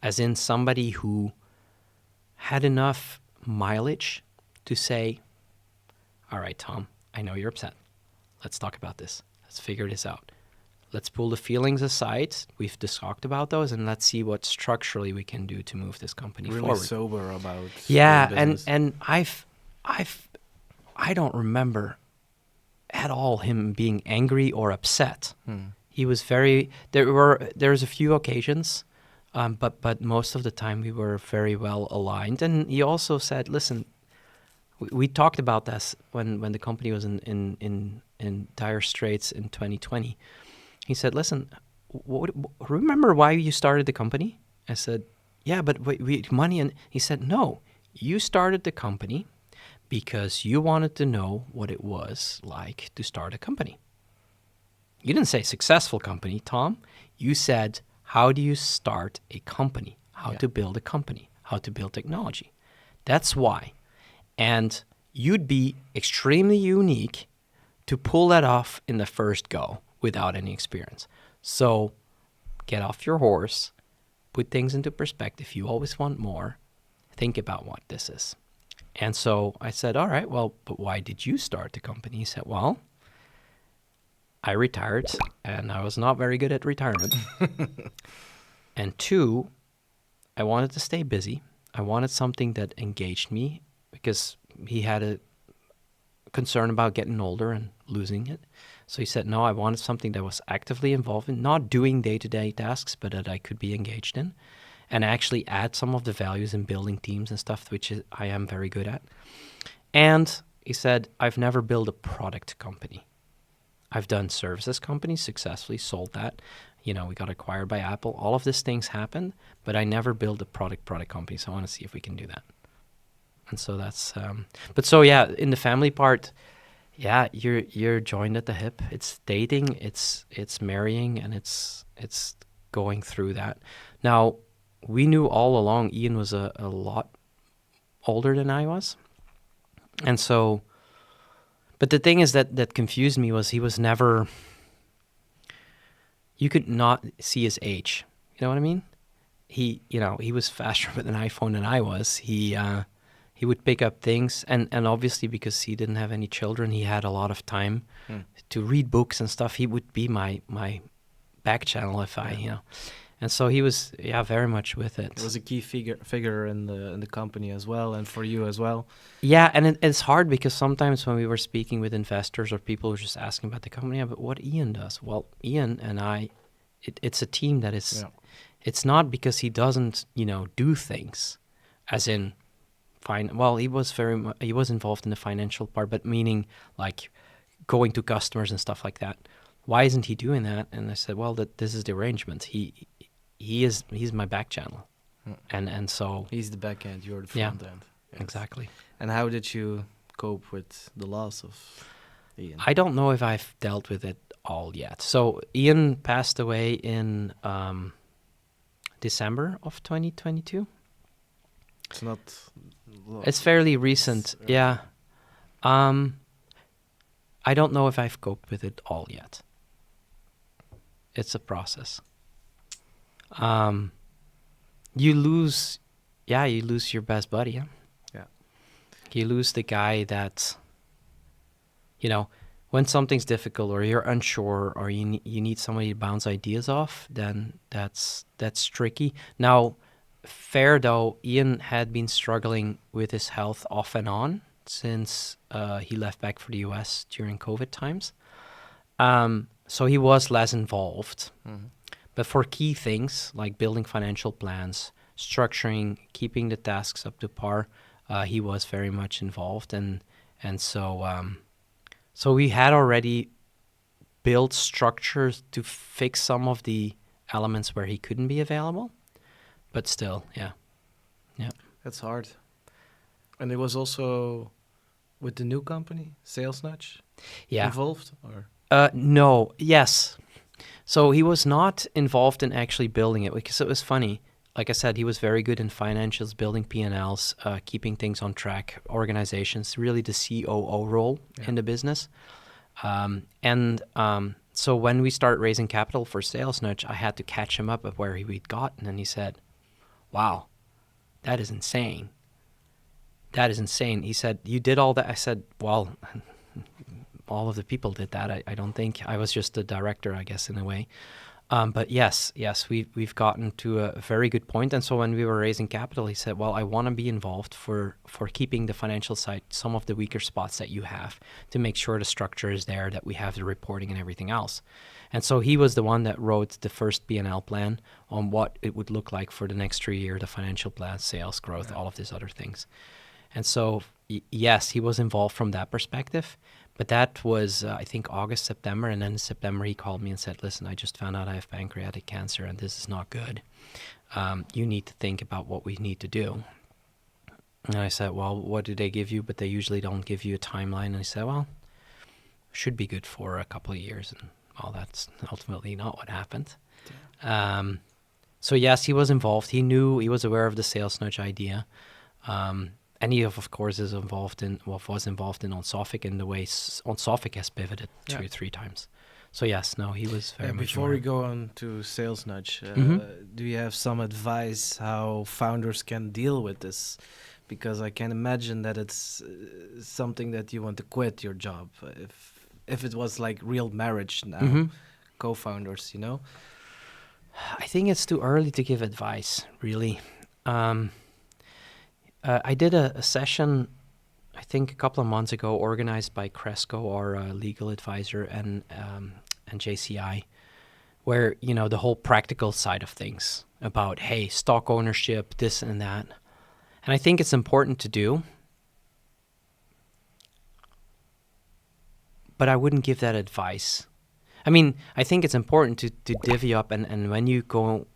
as in somebody who had enough mileage to say, all right, Tom, I know you're upset. Let's talk about this. Let's figure this out. Let's pull the feelings aside. We've just talked about those, and let's see what structurally we can do to move this company Really forward. sober about Yeah, doing business. and I don't remember at all him being angry or upset. He was there's a few occasions, but most of the time we were very well aligned. And he also said, listen, we talked about this when the company was in dire straits in 2020. He said, listen, remember why you started the company? I said, yeah, but we money. And he said, no, you started the company because you wanted to know what it was like to start a company. You didn't say successful company, Tom. You said, how do you start a company? How to build a company? How to build technology? That's why. And you'd be extremely unique to pull that off in the first go without any experience. So get off your horse, put things into perspective. You always want more. Think about what this is. And so I said, all right, well, but why did you start the company? He said, well, I retired and I was not very good at retirement. And two, I wanted to stay busy. I wanted something that engaged me because he had a concern about getting older and losing it. So he said, no, I wanted something that was actively involved in, not doing day-to-day tasks, but that I could be engaged in and actually add some of the values in building teams and stuff, I am very good at. And he said, I've never built a product company. I've done services companies, successfully sold that. We got acquired by Apple. All of these things happened, but I never built a product company. So I want to see if we can do that. And so that's, in the family part, you're joined at the hip. It's dating, it's marrying, and it's going through that. Now, we knew all along Ian was a lot older than I was. And so, but the thing is that confused me was he was never, you could not see his age. You know what I mean? He was faster with an iPhone than I was. He would pick up things, and obviously because he didn't have any children, he had a lot of time to read books and stuff. He would be my back channel if and so he was very much with it. It was a key figure in the company as well, and for you as well. Yeah, and it's hard because sometimes when we were speaking with investors or people who were just asking about the company, but what Ian does? Well, Ian and I, it's a team that is. Yeah. It's not because he doesn't do things, as in. Well, he was involved in the financial part, but meaning like going to customers and stuff like that. Why isn't he doing that? And I said, well, this is the arrangement. He's my back channel, and so he's the back end, you're the front end. Yes. Exactly. And how did you cope with the loss of Ian? I don't know if I've dealt with it all yet. So Ian passed away in December of 2022. It's not. It's fairly recent, yeah. I don't know if I've coped with it all yet. It's a process. You lose your best buddy, yeah? Yeah. You lose the guy that, when something's difficult or you're unsure or you need somebody to bounce ideas off, then that's tricky. Now, fair though, Ian had been struggling with his health off and on since he left back for the US during COVID times. So he was less involved. Mm-hmm. But for key things like building financial plans, structuring, keeping the tasks up to par, he was very much involved. And so we had already built structures to fix some of the elements where he couldn't be available. But still, yeah. That's hard. And it was also with the new company, Sales Nudge, involved? Or? No, yes. So he was not involved in actually building it because it was funny. Like I said, he was very good in financials, building P&Ls, keeping things on track, organizations, really the COO role in the business. So when we started raising capital for Sales Nudge, I had to catch him up at where we'd gotten. And he said, wow, that is insane. That is insane. He said, you did all that? I said, well, all of the people did that. I don't think. I was just the director, I guess, in a way. But yes, we've gotten to a very good point. And so when we were raising capital, he said, well, I want to be involved for keeping the financial side, some of the weaker spots that you have, to make sure the structure is there, that we have the reporting and everything else. And so he was the one that wrote the first P&L plan on what it would look like for the next 3 years, the financial plan, sales growth, all of these other things. And so, yes, he was involved from that perspective. But that was, I think, August, September. And then in September, he called me and said, listen, I just found out I have pancreatic cancer and this is not good. You need to think about what we need to do. And I said, well, what do they give you? But they usually don't give you a timeline. And he said, well, should be good for a couple of years. And well, that's ultimately not what happened. Yeah. So yes, he was involved. He was aware of the Sales Nudge idea. And he, of course, was involved in Onsophic in the way Onsophic has pivoted 2 or 3 times. So yes, no, he was very much before we go on to Sales Nudge, do you have some advice how founders can deal with this because I can imagine that it's something that you want to quit your job if it was like real marriage now, Mhm. co-founders, you know. I think it's too early to give advice, really. Um, I did a session, I think a couple of months ago, organized by Cresco, our legal advisor, and JCI, where, you know, the whole practical side of things about, hey, stock ownership, this and that. And I think it's important to do, but I wouldn't give that advice. I mean, I think it's important to divvy up, and when you go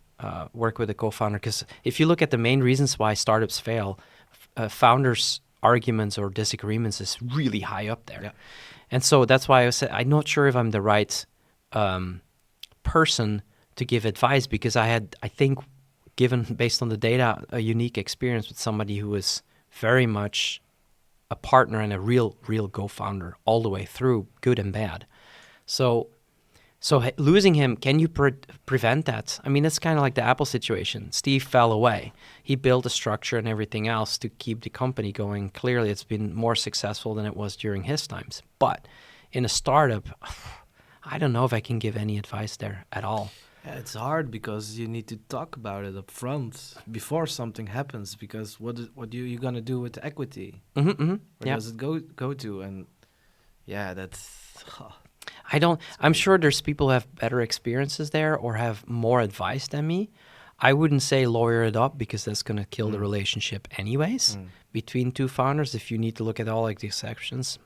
work with a co-founder, because if you look at the main reasons why startups fail, founders' arguments or disagreements is really high up there. Yeah. And so that's why I said I'm not sure if I'm the right person to give advice, because I think, given based on the data, a unique experience with somebody who was very much a partner and a real co-founder all the way through, good and bad. So losing him, can you prevent that? I mean, it's kind of like the Apple situation. Steve fell away. He built a structure and everything else to keep the company going. Clearly, it's been more successful than it was during his times. But in a startup, I don't know if I can give any advice there at all. Yeah, it's hard because you need to talk about it up front before something happens. Because what you gonna do with the equity? Mm-hmm, mm-hmm. Where does it go to? And yeah, that's. I'm sure there's people who have better experiences there or have more advice than me. I wouldn't say lawyer it up, because that's going to kill the relationship anyways between two founders. If you need to look at all like the exceptions,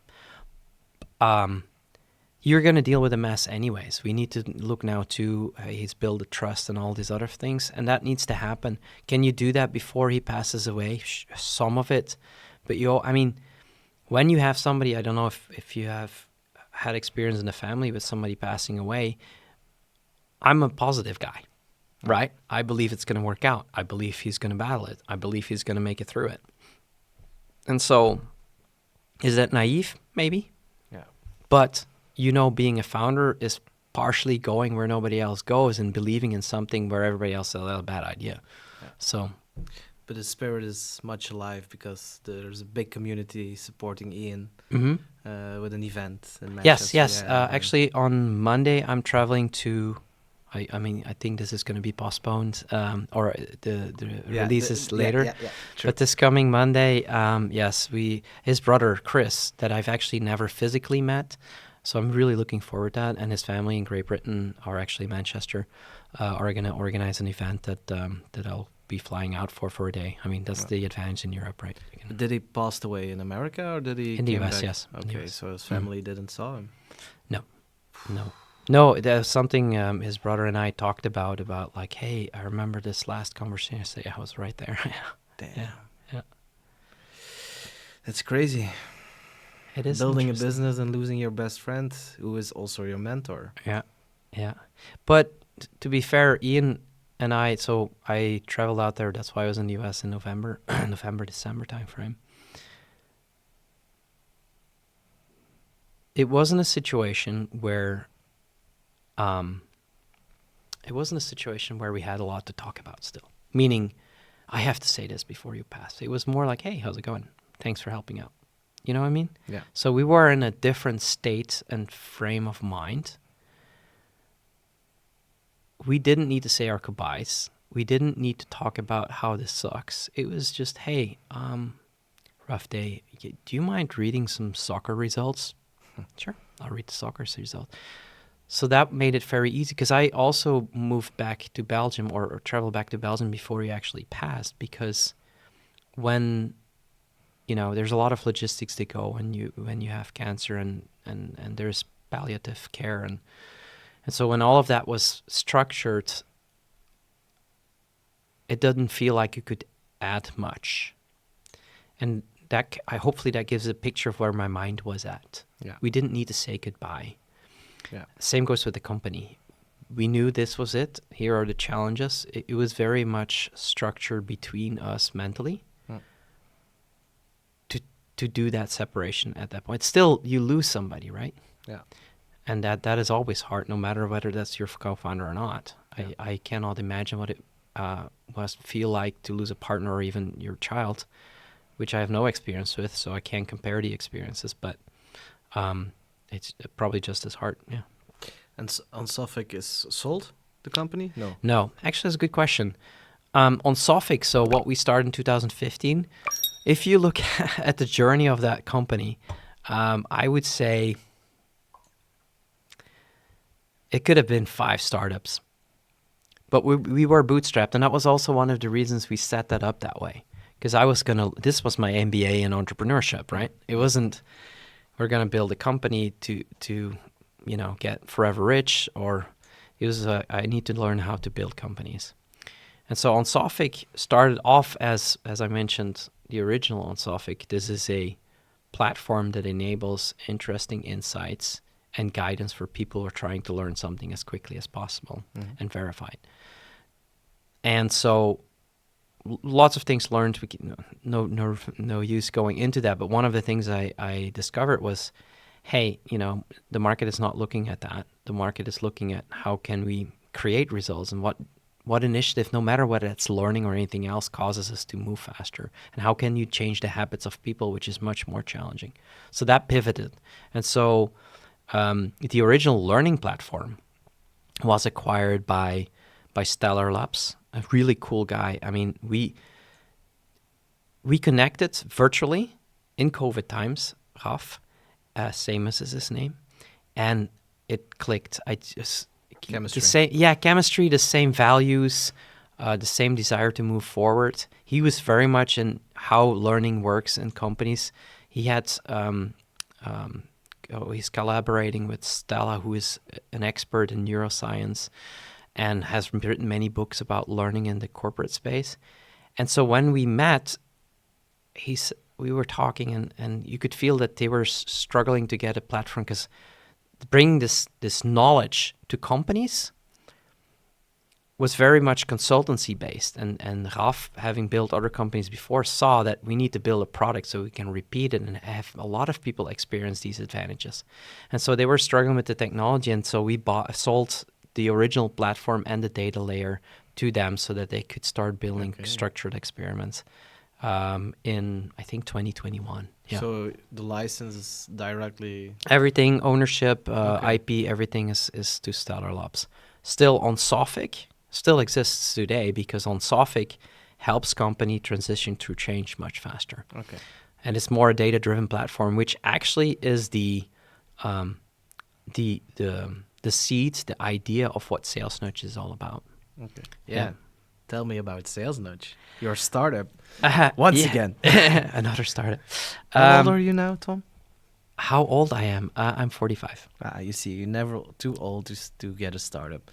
you're going to deal with a mess anyways. We need to look now to he's built a trust and all these other things, and that needs to happen. Can you do that before he passes away? Some of it, but I mean, when you have somebody, I don't know if you have had experience in the family with somebody passing away, I'm a positive guy, right? I believe it's going to work out. I believe he's going to battle it. I believe he's going to make it through it. And so, is that naive? Maybe. Yeah. But, you know, being a founder is partially going where nobody else goes and believing in something where everybody else says, that's a bad idea. Yeah. So. But the spirit is much alive because there's a big community supporting Ian with an event in Manchester. Yes. Actually, on Monday, I'm traveling to. I mean, I think this is going to be postponed, or the release is later. Yeah, true. But this coming Monday, yes, his brother Chris, that I've actually never physically met, so I'm really looking forward to that. And his family in Great Britain, or actually Manchester, are going to organize an event that I'll be flying out for a day. I mean, that's the advantage in Europe, right? Did he pass away in America or did he in the came US? back? Yes. Okay, so his family didn't saw him. No, there's something his brother and I talked about like, hey, I remember this last conversation. I said, yeah, I was right there. Damn. Yeah. That's crazy. It is building a interesting. business and losing your best friend, who is also your mentor. Yeah. But to be fair, Ian and I traveled out there. That's why I was in the US in November, December time frame. It wasn't a situation where we had a lot to talk about still. Meaning, I have to say this before you pass. It was more like, hey, how's it going? Thanks for helping out. You know what I mean? Yeah. So we were in a different state and frame of mind. We didn't need to say our goodbyes. We didn't need to talk about how this sucks. It was just, hey, rough day. Do you mind reading some soccer results? Sure, I'll read the soccer results. So that made it very easy, because I also moved back to Belgium or traveled back to Belgium before he actually passed, because when, you know, there's a lot of logistics to go when you have cancer and there's palliative care. And so when all of that was structured, it doesn't feel like you could add much. And hopefully that gives a picture of where my mind was at. Yeah. We didn't need to say goodbye. Yeah. Same goes with the company. We knew this was it. Here are the challenges. It was very much structured between us mentally to do that separation at that point. Still, you lose somebody, right? Yeah. And that is always hard, no matter whether that's your co-founder or not. Yeah. I cannot imagine what it must feel like to lose a partner or even your child which I have no experience with, so I can't compare the experiences, but it's probably just as hard. Yeah. And Onsophic is sold, the company? No. No, actually, that's a good question. Onsophic, so what we started in 2015, if you look at the journey of that company, I would say it could have been 5 startups. But we were bootstrapped, and that was also one of the reasons we set that up that way. Because this was my MBA in entrepreneurship, right? It wasn't, we're gonna build a company to get forever rich, or it was, I need to learn how to build companies. And so Onsophic started off as I mentioned, the original Onsophic. This is a platform that enables interesting insights and guidance for people who are trying to learn something as quickly as possible and verify it. And so lots of things learned. We can, no use going into that. But one of the things I discovered was, hey, the market is not looking at that. The market is looking at how can we create results, and what initiative, no matter whether it's learning or anything else, causes us to move faster, and how can you change the habits of people, which is much more challenging. So that pivoted. And so the original learning platform was acquired by Stellar Labs, a really cool guy. I mean, we connected virtually in COVID times, Raf, Seamus is his name, and it clicked. Chemistry. Chemistry, the same values, the same desire to move forward. He was very much in how learning works in companies. He had he's collaborating with Stella, who is an expert in neuroscience and has written many books about learning in the corporate space. And so when we met, we were talking, and you could feel that they were struggling to get a platform, because bringing this knowledge to companies was very much consultancy based. And Raf, having built other companies before, saw that we need to build a product so we can repeat it and have a lot of people experience these advantages. And so they were struggling with the technology, and so we sold the original platform and the data layer to them so that they could start building structured experiments in, I think, 2021. Yeah. So the license is directly... Everything, ownership, IP, everything is to Stellar Labs. Still, Onsophic still exists today, because Onsophic helps company transition through change much faster. Okay. And it's more a data-driven platform, which actually is the seed, the idea of what Sales Nudge is all about. Okay. Yeah. Tell me about Sales Nudge, your startup. Once again. Another startup. How old are you now, Tom? How old I am? I'm 45. You see, you're never too old to get a startup.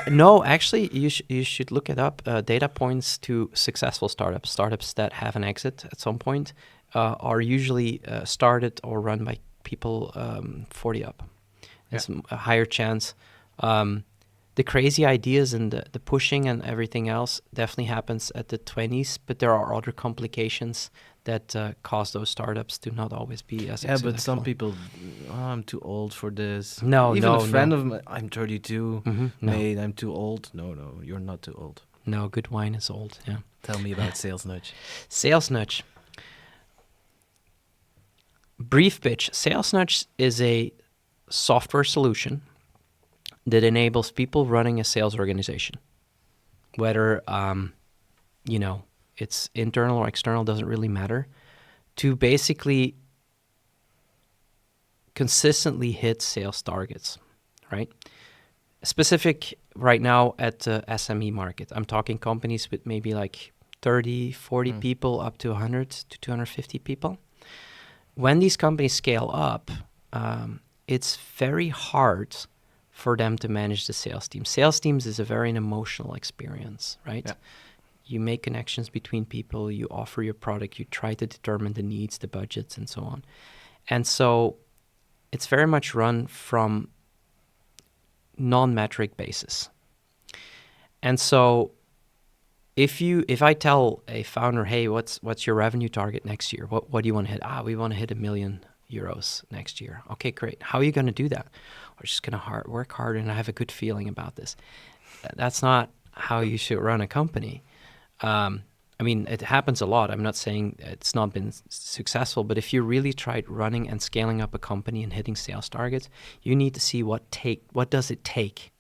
No, actually, you should look it up. Data points to successful startups that have an exit at some point are usually started or run by people 40 up. It's a higher chance. The crazy ideas and the pushing and everything else definitely happens at the 20s, but there are other complications that cause those startups to not always be as successful. But some people, I'm too old for this. No, Even a friend of mine, I'm 32, No. mate, I'm too old. No, you're not too old. No, good wine is old, yeah. Tell me about Sales Nudge. Sales Nudge. Brief pitch. Sales Nudge is a software solution that enables people running a sales organization, whether it's internal or external, doesn't really matter, to basically consistently hit sales targets, right? Specific right now at the SME market. I'm talking companies with maybe like 30, 40 people up to 100 to 250 people. When these companies scale up, it's very hard for them to manage the sales team. Sales teams is a very emotional experience, right? Yeah. You make connections between people, you offer your product, you try to determine the needs, the budgets, and so on. And so it's very much run from non-metric basis. And so if I tell a founder, hey, what's your revenue target next year? What do you want to hit? We want to hit €1 million next year. Okay, great. How are you going to do that? We're just going to work hard, and I have a good feeling about this. That's not how you should run a company. A mean, it happens a lot. I'm not saying it's not been successful, but if you really tried running and scaling up a company and hitting sales targets, you need to see what does it take,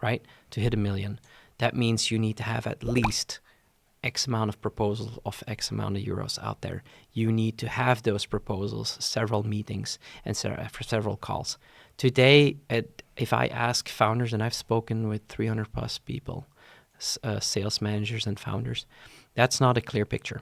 right, to hit 1 million. That means you need to have at least X amount of proposals of X amount of euros out there. You need to have those proposals, several meetings, and for several calls. Today, if I ask founders, and I've spoken with 300 plus people, sales managers and founders, that's not a clear picture.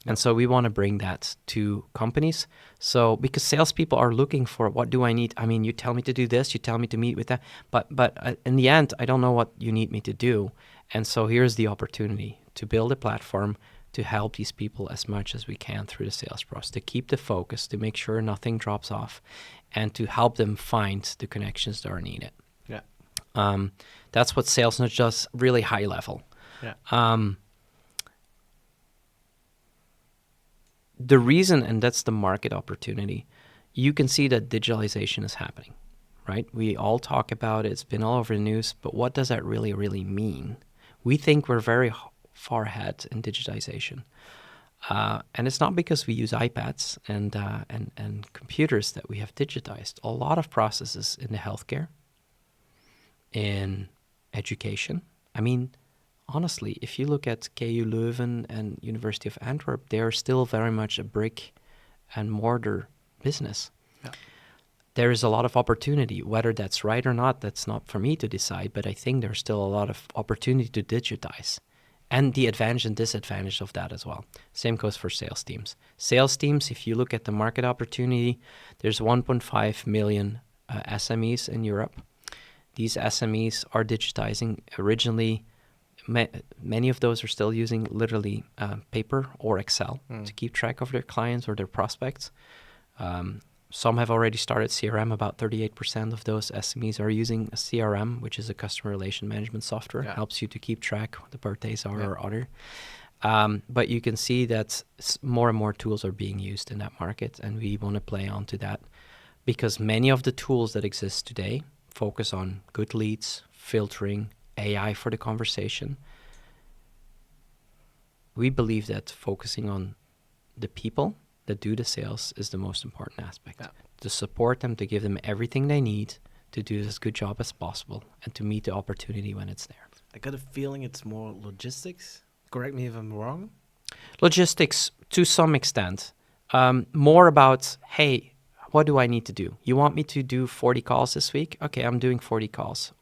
And so we want to bring that to companies. So because salespeople are looking for, what do I need? I mean, you tell me to do this, you tell me to meet with that, but in the end, I don't know what you need me to do. And so here's the opportunity to build a platform to help these people as much as we can through the sales process, to keep the focus, to make sure nothing drops off, and to help them find the connections that are needed. Yeah. That's what sales nudge does, really high level. Yeah. The reason, and that's the market opportunity, you can see that digitalization is happening, right? We all talk about it. It's been all over the news, but what does that really, really mean? We think we're very far ahead in digitization. And it's not because we use iPads and computers that we have digitized. A lot of processes in the healthcare, in education. I mean, honestly, if you look at KU Leuven and University of Antwerp, they are still very much a brick and mortar business. Yeah. There is a lot of opportunity. Whether that's right or not, that's not for me to decide, but I think there's still a lot of opportunity to digitize, and the advantage and disadvantage of that as well. Same goes for sales teams. Sales teams, if you look at the market opportunity, there's 1.5 million SMEs in Europe. These SMEs are digitizing. Originally, many of those are still using literally paper or Excel to keep track of their clients or their prospects. Some have already started CRM. About 38% of those SMEs are using a CRM, which is a customer relation management software. Yeah. It helps you to keep track what the birthdays are or other. But you can see that more and more tools are being used in that market, and we want to play onto that because many of the tools that exist today focus on good leads, filtering, AI for the conversation. We believe that focusing on the people that do the sales is the most important aspect. Yeah. To support them, to give them everything they need to do as good job as possible and to meet the opportunity when it's there. I got a feeling it's more logistics. Correct me if I'm wrong. Logistics, to some extent. More about, hey, what do I need to do? You want me to do 40 calls this week? Okay, I'm doing 40 calls.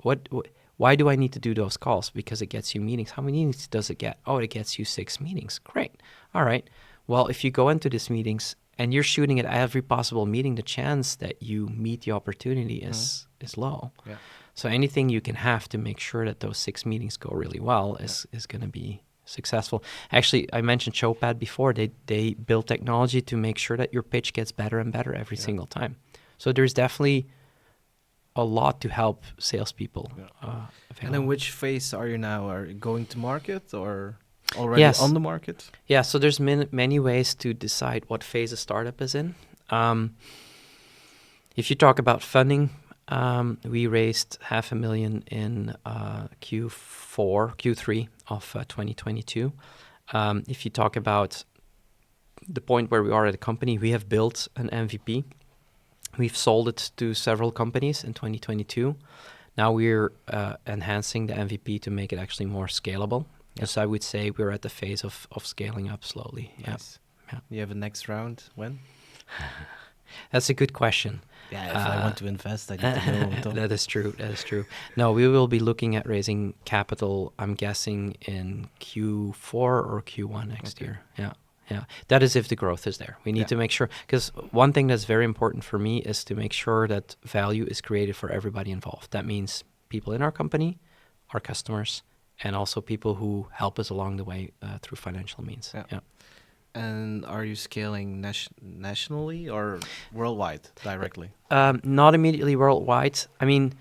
Why do I need to do those calls? Because it gets you meetings. How many meetings does it get? Oh, it gets you 6 meetings. Great. All right. Well, if you go into these meetings and you're shooting at every possible meeting, the chance that you meet the opportunity is low. Yeah. So anything you can have to make sure that those 6 meetings go really well is going to be successful. Actually, I mentioned Showpad before. They build technology to make sure that your pitch gets better and better every single time. So there's definitely a lot to help salespeople. And in which phase are you now? Are you going to market or already Yes. on the market? Yeah, so there's many ways to decide what phase a startup is in. If you talk about funding, we raised 500,000 in Q3 of 2022. If you talk about the point where we are at a company, we have built an MVP. We've sold it to several companies in 2022. Now we're enhancing the MVP to make it actually more scalable. Yes, I would say we're at the phase of scaling up slowly. Yes. Yeah. You have a next round when? That's a good question. Yeah, if I want to invest, I need to know. That is true. That is true. No, we will be looking at raising capital, I'm guessing, in Q4 or Q1 next year. Yeah. Yeah. That is if the growth is there. We need to make sure, because one thing that's very important for me is to make sure that value is created for everybody involved. That means people in our company, our customers, and also people who help us along the way through financial means. Yeah. And are you scaling nationally or worldwide directly? Not immediately worldwide. I mean,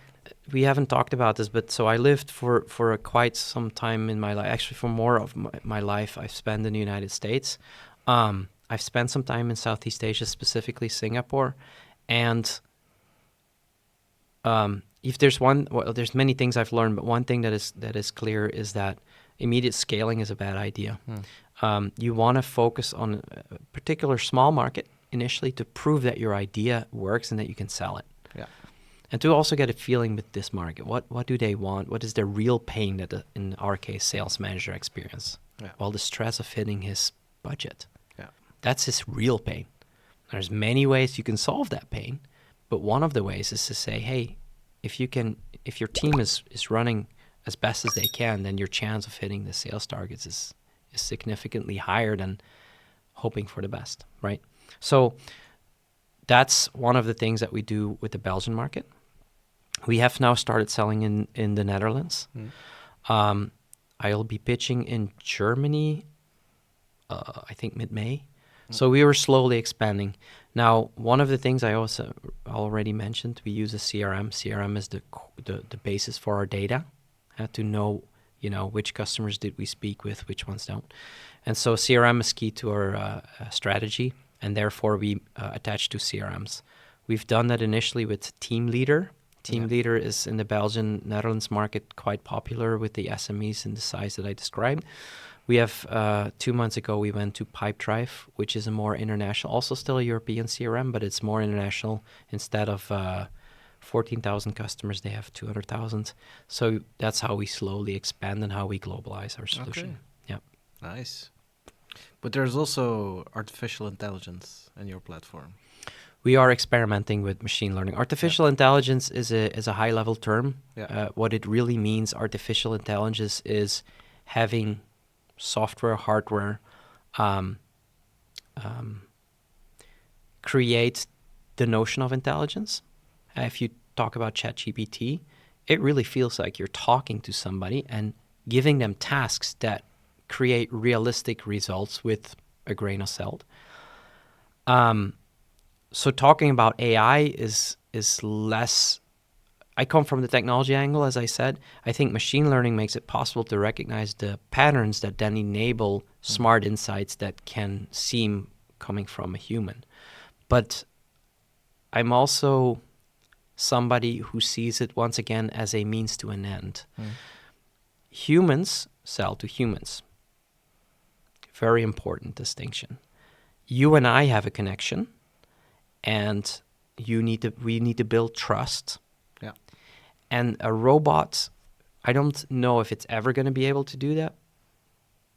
we haven't talked about this, but so I lived for quite some time in my life. Actually, for more of my life, I've spent in the United States. I've spent some time in Southeast Asia, specifically Singapore. And if there's there's many things I've learned, but one thing that is clear is that immediate scaling is a bad idea. You want to focus on a particular small market initially to prove that your idea works and that you can sell it. Yeah. And to also get a feeling with this market. What do they want? What is their real pain that, in our case, sales manager experience? Yeah. Well, the stress of hitting his budget. Yeah. That's his real pain. There's many ways you can solve that pain, but one of the ways is to say, hey, if your team is running as best as they can, then your chance of hitting the sales targets is significantly higher than hoping for the best, right? So that's one of the things that we do with the Belgian market. We have now started selling in the Netherlands. I'll be pitching in Germany, I think mid-May. So we were slowly expanding. Now, one of the things I also already mentioned, we use a CRM. CRM is the basis for our data. To know, which customers did we speak with, which ones don't. And so CRM is key to our strategy, and therefore we attach to CRMs. We've done that initially with Team Leader. Team Leader is in the Belgian, Netherlands market quite popular with the SMEs in the size that I described. We have, 2 months ago, we went to Pipedrive, which is a more international, also still a European CRM, but it's more international. Instead of 14,000 customers, they have 200,000. So that's how we slowly expand and how we globalize our solution. Okay. Yeah. Nice. But there's also artificial intelligence in your platform. We are experimenting with machine learning. Artificial intelligence is a high-level term. Yeah. What it really means, artificial intelligence, is having software, hardware, create the notion of intelligence. If you talk about ChatGPT, it really feels like you're talking to somebody and giving them tasks that create realistic results with a grain of salt. So talking about AI is less. I come from the technology angle, as I said. I think machine learning makes it possible to recognize the patterns that then enable smart insights that can seem coming from a human. But I'm also somebody who sees it once again as a means to an end. Humans sell to humans. Very important distinction. You and I have a connection, and we need to build trust. Yeah. And a robot, I don't know if it's ever going to be able to do that,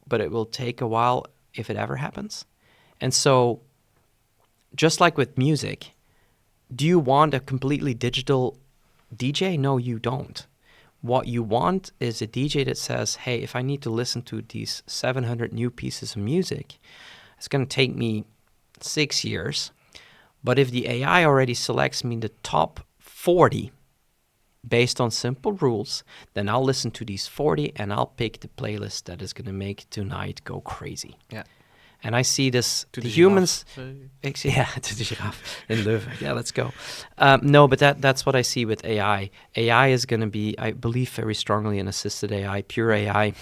but it will take a while if it ever happens. And so, just like with music, do you want a completely digital DJ? No, you don't. What you want is a DJ that says, hey, if I need to listen to these 700 new pieces of music, it's going to take me 6 years. But if the AI already selects me the top 40 based on simple rules, then I'll listen to these 40 and I'll pick the playlist that is going to make tonight go crazy. Yeah. And I see this, To the the humans... giraffe, Yeah, to the giraffe in Leuven. Yeah, let's go. No, but that's what I see with AI. AI is going to be, I believe very strongly in assisted AI, pure AI.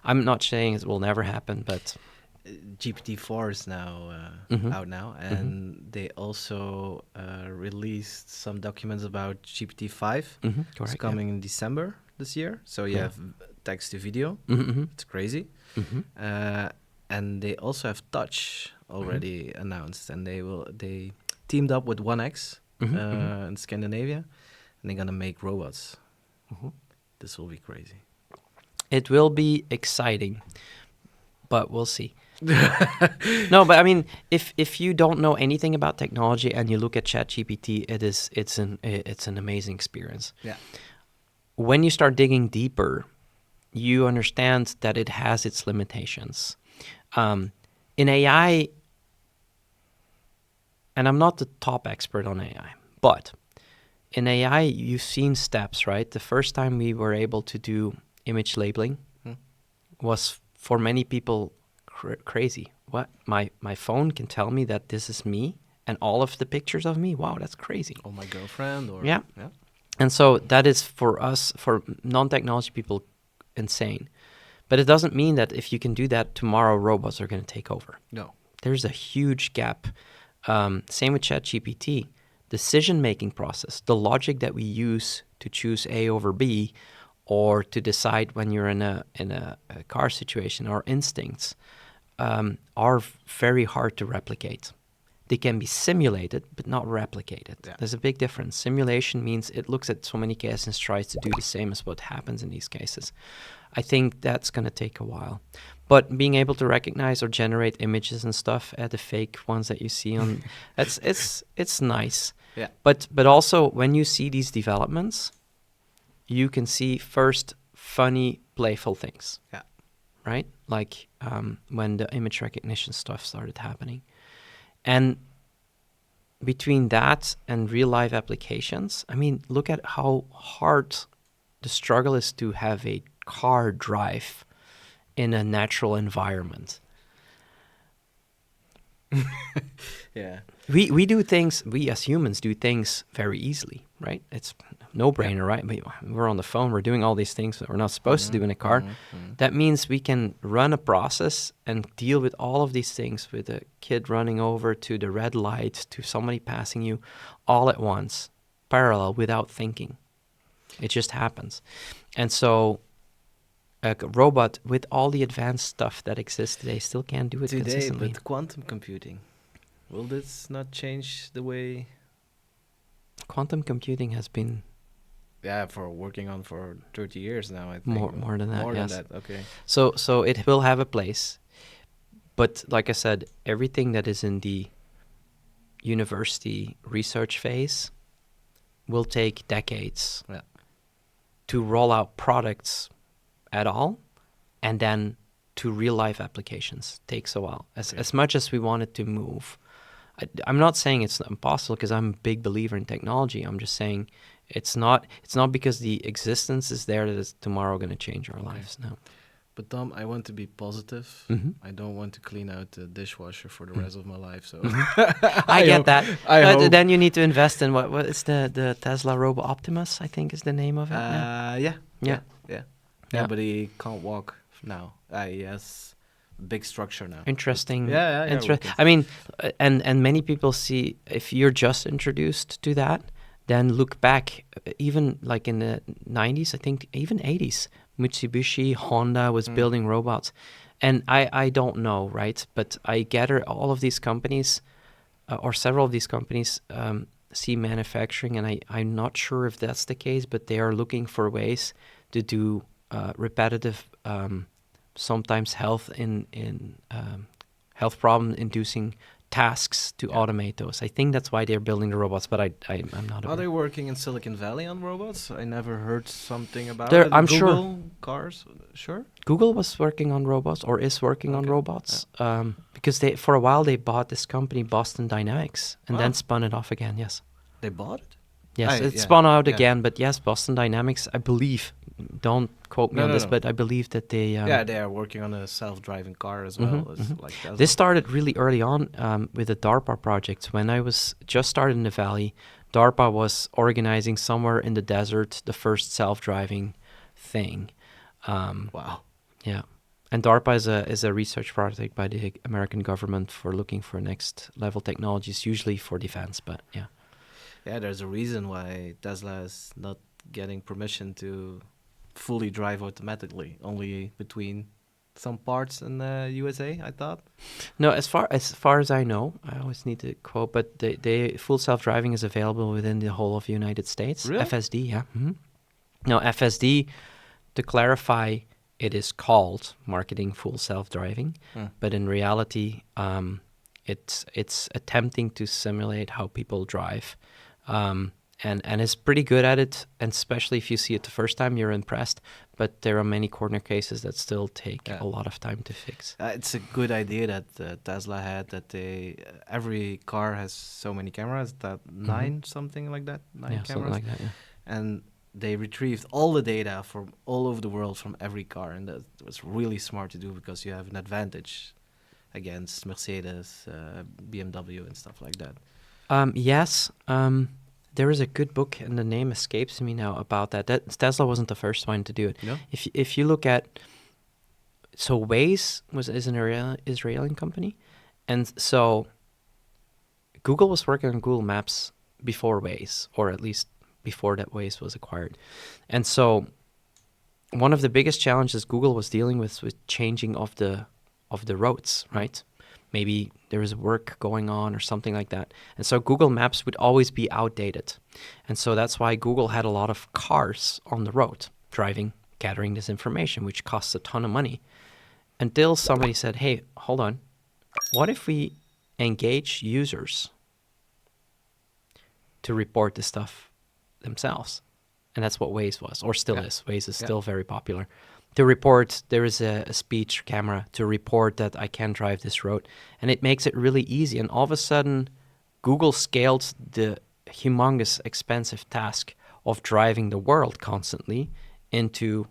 I'm not saying it will never happen, but... GPT-4 is now out now, and they also released some documents about GPT-5. It's correct, coming in December this year. So you have text to video. It's crazy. And they also have touch already announced, and they teamed up with 1X in Scandinavia, and they're gonna make robots. This will be crazy. It will be exciting, but we'll see. No, but I mean, if you don't know anything about technology and you look at ChatGPT, it's an amazing experience. Yeah. When you start digging deeper, you understand that it has its limitations. In AI, and I'm not the top expert on AI, but in AI, you've seen steps, right? The first time we were able to do image labeling was, for many people, crazy. What? My phone can tell me that this is me and all of the pictures of me? Wow, that's crazy. Or my girlfriend, or... Yeah. And so that is, for us, for non-technology people, insane. But it doesn't mean that if you can do that, tomorrow robots are going to take over. No. There's a huge gap. Same with ChatGPT. Decision-making process, the logic that we use to choose A over B, or to decide when you're in a car situation. Our instincts are very hard to replicate. They can be simulated, but not replicated. Yeah. There's a big difference. Simulation means it looks at so many cases and tries to do the same as what happens in these cases. I think that's going to take a while. But being able to recognize or generate images and stuff, the fake ones that you see on, it's nice. Yeah. But also when you see these developments, you can see first funny, playful things. Yeah. Right? Like when the image recognition stuff started happening. And between that and real life applications, I mean, look at how hard the struggle is to have a car drive in a natural environment. Yeah. We do things, we as humans do things very easily, right? It's no brainer, right? We're on the phone, we're doing all these things that we're not supposed to do in a car. That means we can run a process and deal with all of these things, with a kid running over to the red light, to somebody passing you, all at once, parallel, without thinking. It just happens. And so a robot with all the advanced stuff that exists today still can't do it Today, consistently. but quantum computing, will this not change the way? Quantum computing has been Yeah, for working on for 30 years now, I think. more than that. More yes. than that, okay. So it will have a place, but like I said, everything that is in the university research phase will take decades Yeah. to roll out products at all, and then to real life applications takes a while. As much as we want it to move, I'm not saying it's not impossible, because I'm a big believer in technology. I'm just saying it's not because the existence is there that it's tomorrow going to change our lives. No. But Tom, I want to be positive. Mhm. I don't want to clean out the dishwasher for the rest of my life. So I get that. I hope. Then you need to invest in what is the Tesla Robo Optimus, I think is the name of it. Yeah. Yeah. Yeah, but he can't walk now. He has big structure now. Interesting. Yeah. I mean, and many people see, if you're just introduced to that, then look back, even like in the 90s, I think even 80s, Mitsubishi, Honda was building robots. And I don't know, right? But I gather all of these companies, or several of these companies, see manufacturing, and I'm not sure if that's the case, but they are looking for ways to do repetitive, sometimes health problem inducing tasks to automate those. I think that's why they're building the robots, but I'm not Are aware. they working in Silicon Valley on robots? I never heard something about There- it. I'm Google sure. Cars? Sure. Google was working on robots, or is working on Okay. robots, because they, for a while, they bought this company, Boston Dynamics, and then Wow. spun it off again. Yes. They bought it? Yes, it yeah, spun out yeah. again, but yes, Boston Dynamics, I believe, don't quote me No, on no, this, no. but I believe that they... Yeah, they are working on a self-driving car as well. As like Tesla. This started really early on with the DARPA project. When I was just started in the Valley, DARPA was organizing somewhere in the desert the first self-driving thing. Wow. Yeah. And DARPA is a research project by the American government for looking for next level technologies, usually for defense, but yeah. Yeah, there's a reason why Tesla is not getting permission to fully drive automatically, only between some parts in the USA, I thought. No, as far as I know, I always need to quote, but the full self-driving is available within the whole of the United States. Really? FSD, yeah. Now, FSD, to clarify, it is called marketing full self-driving, but in reality, it's attempting to simulate how people drive, and is pretty good at it. And especially if you see it the first time, you're impressed. But there are many corner cases that still take a lot of time to fix. It's a good idea that Tesla had, that they every car has so many cameras, that 9 something like that, 9 Yeah, cameras, something like that. Yeah. and they retrieved all the data from all over the world from every car, and that was really smart to do because you have an advantage against Mercedes, BMW, and stuff like that. Yes. There is a good book, and the name escapes me now, about that. Tesla wasn't the first one to do it. No? If you look at, so Waze is an Israeli company, and so Google was working on Google Maps before Waze, or at least before that Waze was acquired, and so one of the biggest challenges Google was dealing with was changing of the roads, right? Maybe there was work going on or something like that. And so Google Maps would always be outdated. And so that's why Google had a lot of cars on the road driving, gathering this information, which costs a ton of money. Until somebody said, hey, hold on. What if we engage users to report this stuff themselves? And that's what Waze was, or still is. Waze is still very popular. To report, there is a speech camera to report that I can drive this road. And it makes it really easy. And all of a sudden, Google scaled the humongous, expensive task of driving the world constantly into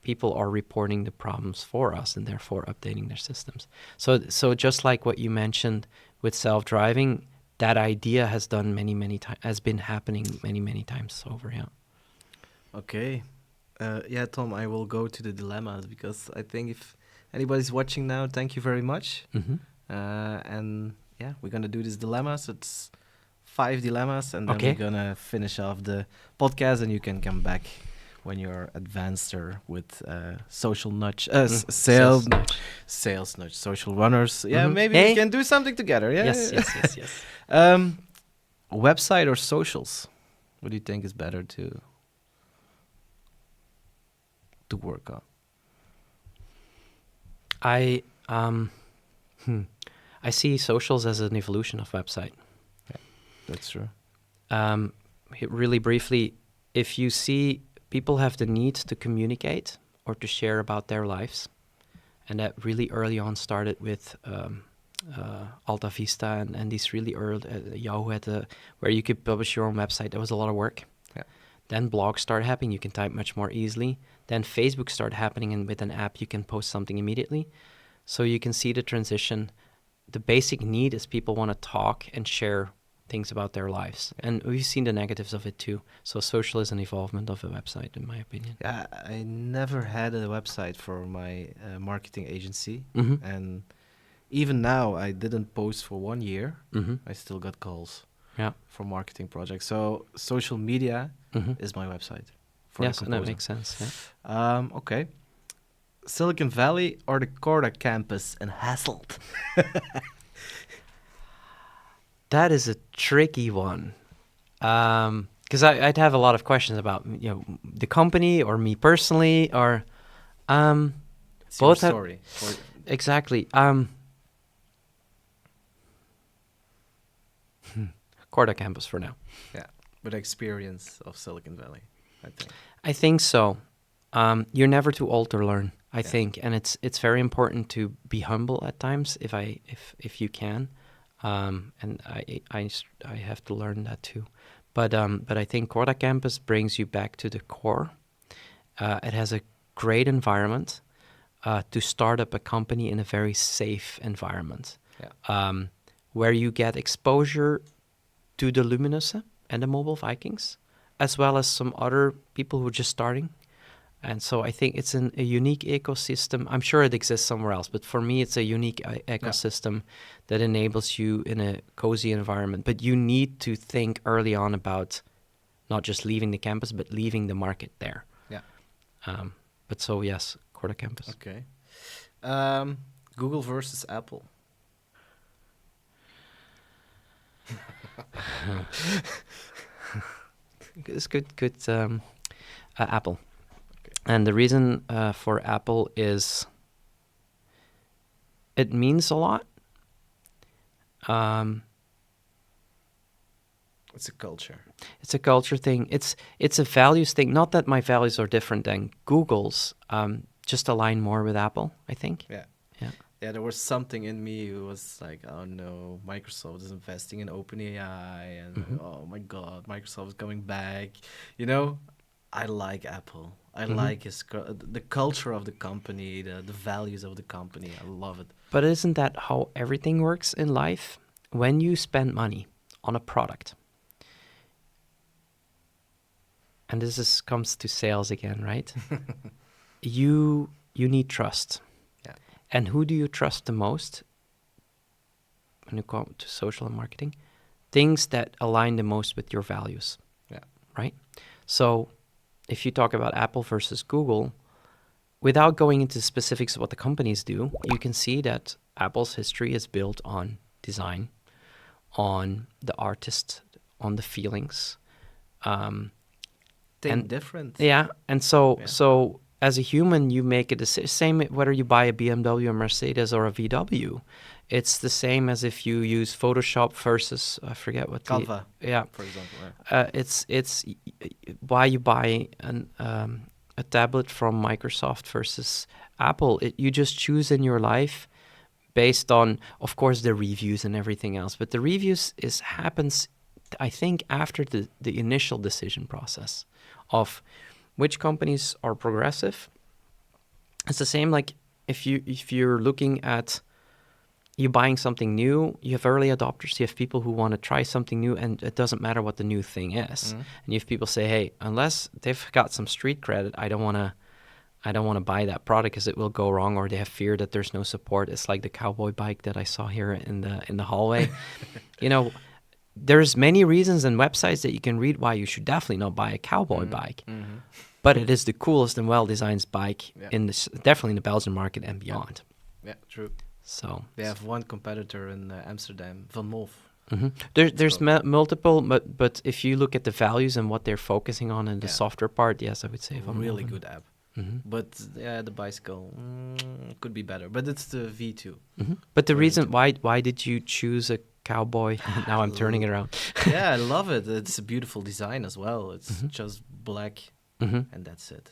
people are reporting the problems for us and therefore updating their systems. So just like what you mentioned with self-driving, that idea has done many times, has been happening many times over, yeah. Okay. Yeah, Tom, I will go to the dilemmas because I think if anybody's watching now, thank you very much. Mm-hmm. And yeah, we're going to do these dilemmas. It's 5 dilemmas, and then we're going to finish off the podcast, and you can come back when you're advanced with social nudge, sales nudge, social runners. Yeah, maybe we can do something together. Yeah. Yes. Website or socials? What do you think is better to work on? I see socials as an evolution of website. Yeah, that's true. Really briefly, if you see people have the need to communicate or to share about their lives, and that really early on started with Alta Vista and these really early Yahoo had where you could publish your own website. That was a lot of work. Yeah. Then blogs started happening. You can type much more easily. Then Facebook started happening, and with an app you can post something immediately. So you can see the transition. The basic need is people want to talk and share things about their lives. And we've seen the negatives of it too. So social is an evolvement of a website, in my opinion. Yeah, I never had a website for my marketing agency. Mm-hmm. And even now, I didn't post for 1 year. Mm-hmm. I still got calls Yeah. for marketing projects. So social media is my website. Yes, and that makes sense. Yeah. Okay. Silicon Valley or the Corda campus in Hasselt? That is a tricky one, because I'd have a lot of questions about the company or me personally or It's both your have story. exactly. Corda campus for now. Yeah, with experience of Silicon Valley, I think. I think so. You're never too old to learn, I think, and it's very important to be humble at times if you can. And I have to learn that too, but I think Corda Campus brings you back to the core. It has a great environment to start up a company in a very safe environment, where you get exposure to the Luminous and the Mobile Vikings, as well as some other people who are just starting. And so I think it's a unique ecosystem. I'm sure it exists somewhere else, but for me, it's a unique ecosystem that enables you in a cozy environment. But you need to think early on about not just leaving the campus, but leaving the market there. Yeah. But so, yes, Corda Campus. Okay. Google versus Apple. It's good. Apple. And the reason for Apple is it means a lot. It's a culture. It's a culture thing. It's a values thing. Not that my values are different than Google's. Just align more with Apple, I think. Yeah. There was something in me who was like, oh no, Microsoft is investing in OpenAI, and oh my God, Microsoft is coming back. I like Apple. I like the culture of the company, the values of the company. I love it. But isn't that how everything works in life? When you spend money on a product, and this comes to sales again, right? you need trust. Yeah. And who do you trust the most when you come to social and marketing? Things that align the most with your values. Yeah. Right? So if you talk about Apple versus Google, without going into specifics of what the companies do, you can see that Apple's history is built on design, on the artist, on the feelings. Think and- different. Yeah, and so Yeah. so as a human, you make a decision. Same whether you buy a BMW, a Mercedes, or a VW. It's the same as if you use Photoshop versus I forget what the Canva, yeah. for example. Yeah. It's why you buy a tablet from Microsoft versus Apple. You just choose in your life based on, of course, the reviews and everything else. But the reviews happens, I think, after the initial decision process of which companies are progressive. It's the same like if you're looking at you buying something new, you have early adopters, you have people who want to try something new, and it doesn't matter what the new thing is. And you have people say, hey, unless they've got some street credit, I don't want to buy that product because it will go wrong, or they have fear that there's no support. It's like the cowboy bike that I saw here in the hallway. There's many reasons and websites that you can read why you should definitely not buy a cowboy bike. But it is the coolest and well-designed bike definitely in the Belgian market and beyond. Yeah, true. So They have one competitor in Amsterdam, Van Moof. there's multiple, but if you look at the values and what they're focusing on in the software part, yes, I would say Van Really Moof. good app. Mhm. But the bicycle could be better. But it's the V2. But the Really reason why did you choose a cowboy? Now I'm turning it around. Yeah, I love it. It's a beautiful design as well. It's just black and that's it.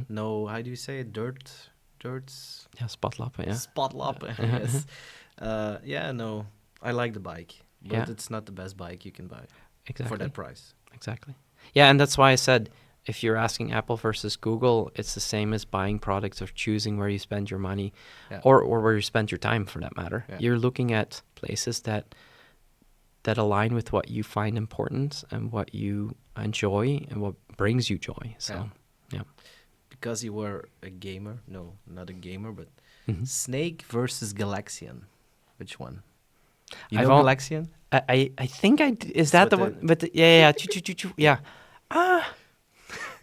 No, how do you say it? Dirts? Yeah, spotlappen, yeah. Spotlappen, yes. No, I like the bike. But it's not the best bike you can buy Exactly. for that price. Exactly. Yeah, and that's why I said if you're asking Apple versus Google, it's the same as buying products or choosing where you spend your money or where you spend your time for that matter. Yeah. You're looking at places that align with what you find important and what you enjoy and what brings you joy. So, yeah. Because you were a gamer. No, not a gamer, but Mhm. Snake versus Galaxian. Which one? You I've know al- Galaxian? I think is that the with one? But yeah, yeah.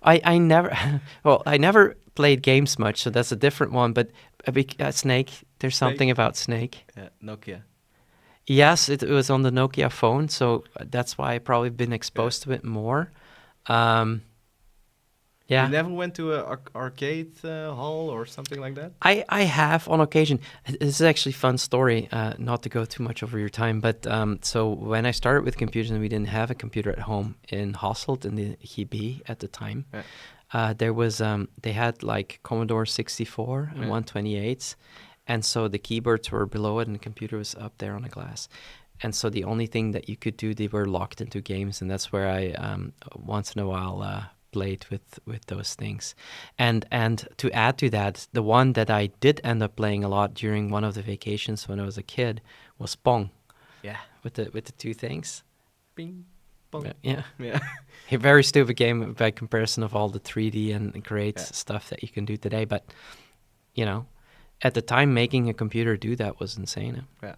I never, well, I never played games much, so that's a different one. But Snake, there's something about Snake. Nokia. Yes, it was on the Nokia phone, so that's why I've probably been exposed to it more. Yeah. You never went to an arcade hall or something like that? I have on occasion. This is actually a fun story, not to go too much over your time, but so when I started with computers and we didn't have a computer at home in Hasselt in the GB at the time, there was they had like Commodore 64 and 128s, and so the keyboards were below it and the computer was up there on the glass. And so the only thing that you could do, they were locked into games, and that's where I once in a while played with those things. And to add to that, the one that I did end up playing a lot during one of the vacations when I was a kid was Pong. Yeah. With the two things. Bing, bong. Yeah. Yeah. A very stupid game by comparison of all the 3D and great stuff that you can do today. But, at the time, making a computer do that was insane. Yeah.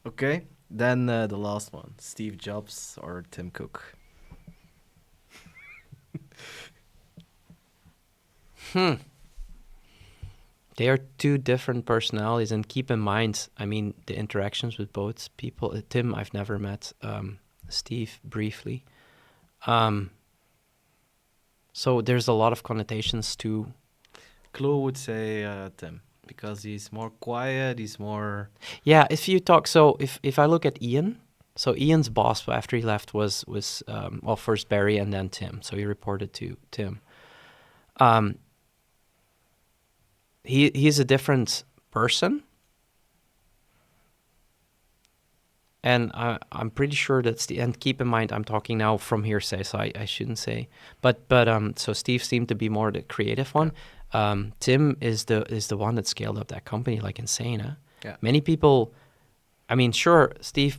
Okay. Then the last one, Steve Jobs or Tim Cook? They are two different personalities, and keep in mind, I mean, the interactions with both people. Tim, I've never met. Steve, briefly. So there's a lot of connotations to. Chloe would say Tim, because he's more quiet, he's more... Yeah, if you talk, so if I look at Ian, so Ian's boss after he left was first Barry and then Tim, so he reported to Tim. He's a different person, and I'm pretty sure that's and keep in mind I'm talking now from hearsay, so I shouldn't say, but so Steve seemed to be more the creative one. Tim is the one that scaled up that company like insane. Huh? Yeah. Many people, I mean, sure, Steve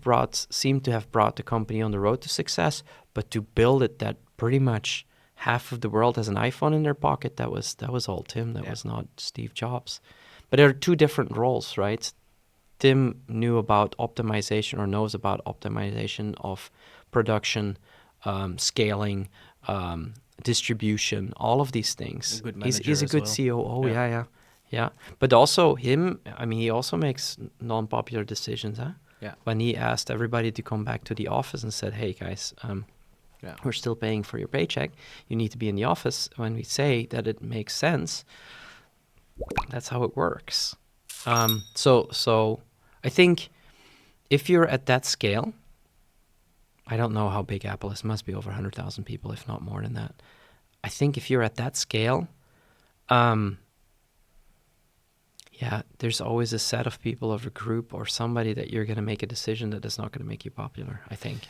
seemed to have brought the company on the road to success, but to build it that pretty much half of the world has an iPhone in their pocket, that was all Tim. That was not Steve Jobs. But there are two different roles, right? Tim knew about optimization or knows about optimization of production, scaling, distribution, all of these things. A good He's manager a as good well. COO. Yeah. Yeah. But also him, I mean, he also makes non-popular decisions, huh? Yeah. When he asked everybody to come back to the office and said, hey guys, Yeah. we're still paying for your paycheck. You need to be in the office. When we say that it makes sense, that's how it works. So I think if you're at that scale, I don't know how big Apple is. It must be over 100,000 people, if not more than that. I think if you're at that scale, there's always a set of people of a group or somebody that you're going to make a decision that is not going to make you popular, I think.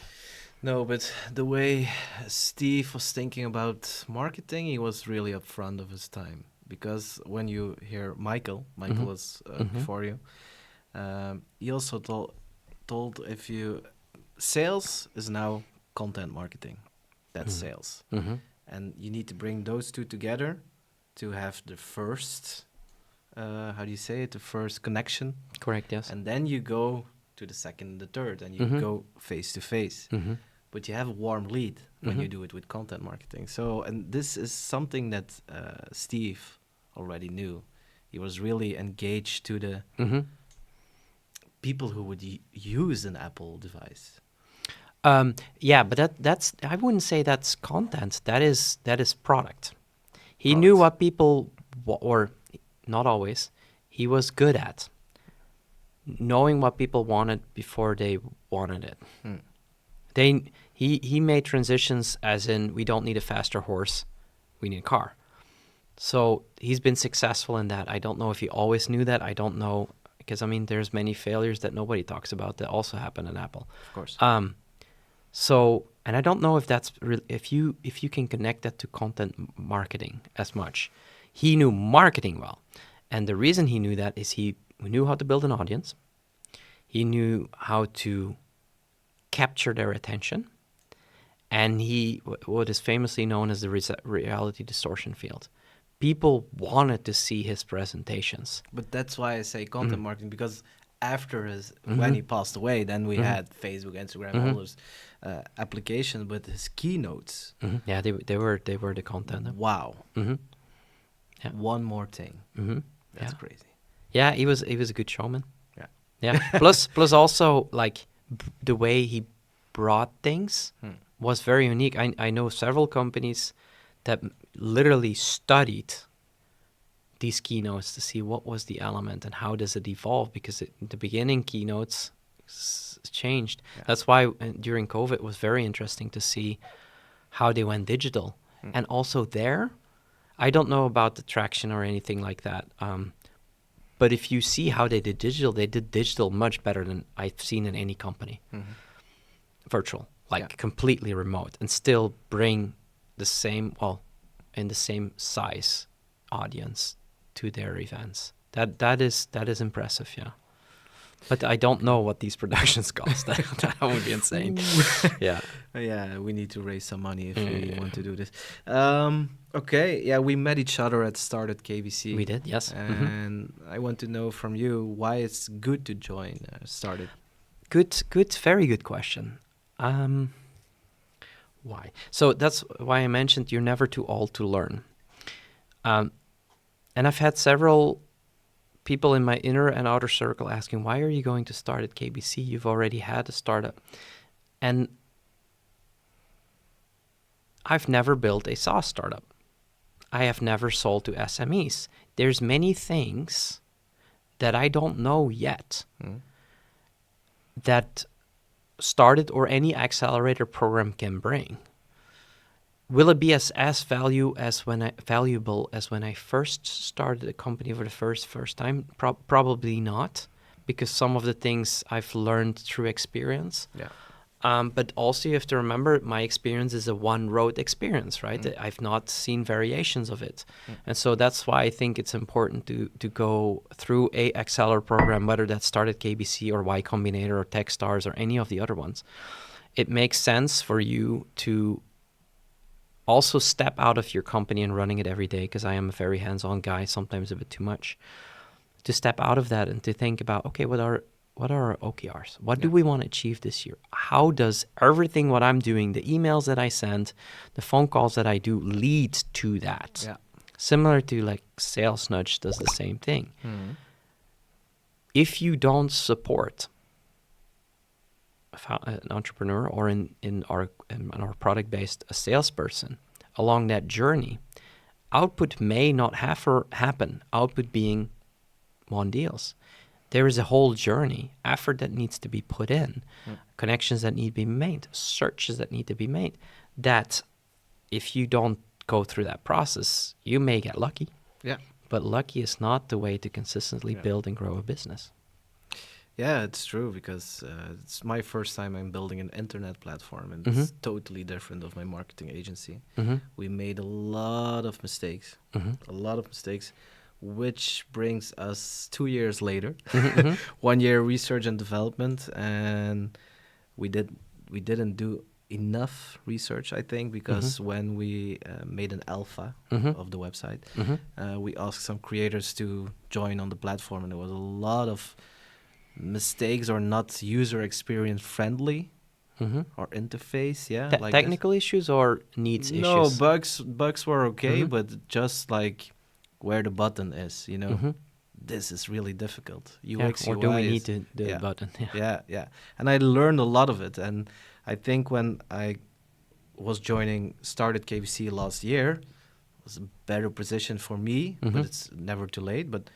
No, but the way Steve was thinking about marketing, he was really upfront of his time. Because when you hear Michael was before you, he also told if you... Sales is now content marketing. That's sales. And you need to bring those two together to have the first, how do you say it, the first connection. Correct, yes. And then you go to the second, the third, and you go face to face. But you have a warm lead when you do it with content marketing. So, and this is something that Steve already knew. He was really engaged to the people who would use an Apple device. But that's I wouldn't say that's content. That is product. He Product. knew what people, or not always, he was good at knowing what people wanted before they wanted it. He made transitions as in, we don't need a faster horse, we need a car. So he's been successful in that. I don't know if he always knew that. I don't know, because I mean, there's many failures that nobody talks about that also happen in Apple. Of course. So, and I don't know if that's if you can connect that to content marketing as much. He knew marketing well, and the reason he knew that is he knew how to build an audience. He knew how to capture their attention, and he what is famously known as the reality distortion field. People wanted to see his presentations. But that's why I say content marketing, because after when he passed away, then we had Facebook, Instagram, all those applications, but his keynotes. Yeah, they were the content. Wow. Yeah. One more thing. That's crazy. Yeah, he was a good showman. Yeah. Yeah. plus also like the way he brought things was very unique. I know several companies that literally studied these keynotes to see what was the element and how does it evolve, because in the beginning keynotes changed. Yeah. That's why during COVID it was very interesting to see how they went digital. And also there, I don't know about the traction or anything like that, but if you see how they did digital much better than I've seen in any company. Virtual, completely remote, and still bring the same, in the same size audience to their events. That is impressive, yeah. But I don't know what these productions cost. That would be insane. Yeah. Yeah, we need to raise some money if we want to do this. Okay, yeah, we met each other at Start at KBC. We did, yes. And I want to know from you why it's good to join Started. Good, very good question. Why? So that's why I mentioned you're never too old to learn. And I've had several people in my inner and outer circle asking, why are you going to start at KBC? You've already had a startup. And I've never built a SaaS startup. I have never sold to SMEs. There's many things that I don't know yet that Started or any accelerator program can bring. Will it be as valuable as when I first started a company for the first time? Probably not, because some of the things I've learned through experience. Yeah. But also you have to remember, my experience is a one-road experience, right? I've not seen variations of it. And so that's why I think it's important to go through a accelerator program, whether that's Started KBC or Y Combinator or Techstars or any of the other ones. It makes sense for you to also step out of your company and running it every day, because I am a very hands-on guy, sometimes a bit too much. To step out of that and to think about, okay, what are what are our OKRs? What do we want to achieve this year? How does everything what I'm doing, the emails that I send, the phone calls that I do, lead to that? Yeah. Similar to like Sales Nudge does the same thing. If you don't support an entrepreneur or in our product-based a salesperson along that journey, output may not happen. Output being won deals. There is a whole journey, effort that needs to be put in, connections that need to be made, searches that need to be made, that if you don't go through that process, you may get lucky. Yeah. But lucky is not the way to consistently build and grow a business. Yeah, it's true, because it's my first time I'm building an internet platform, and it's totally different of my marketing agency. We made a lot of mistakes, which brings us 2 years later, 1 year research and development, and we didn't do enough research, I think, because when we made an alpha of the website, we asked some creators to join on the platform, and there was a lot of mistakes or not user experience friendly or interface, like technical issues or needs issues? No, bugs were okay, but just like where the button is, this is really difficult. UX, or UI do we is- need to do the button? yeah. And I learned a lot of it, and I think when I was started KBC last year, it was a better position for me, but it's never too late. But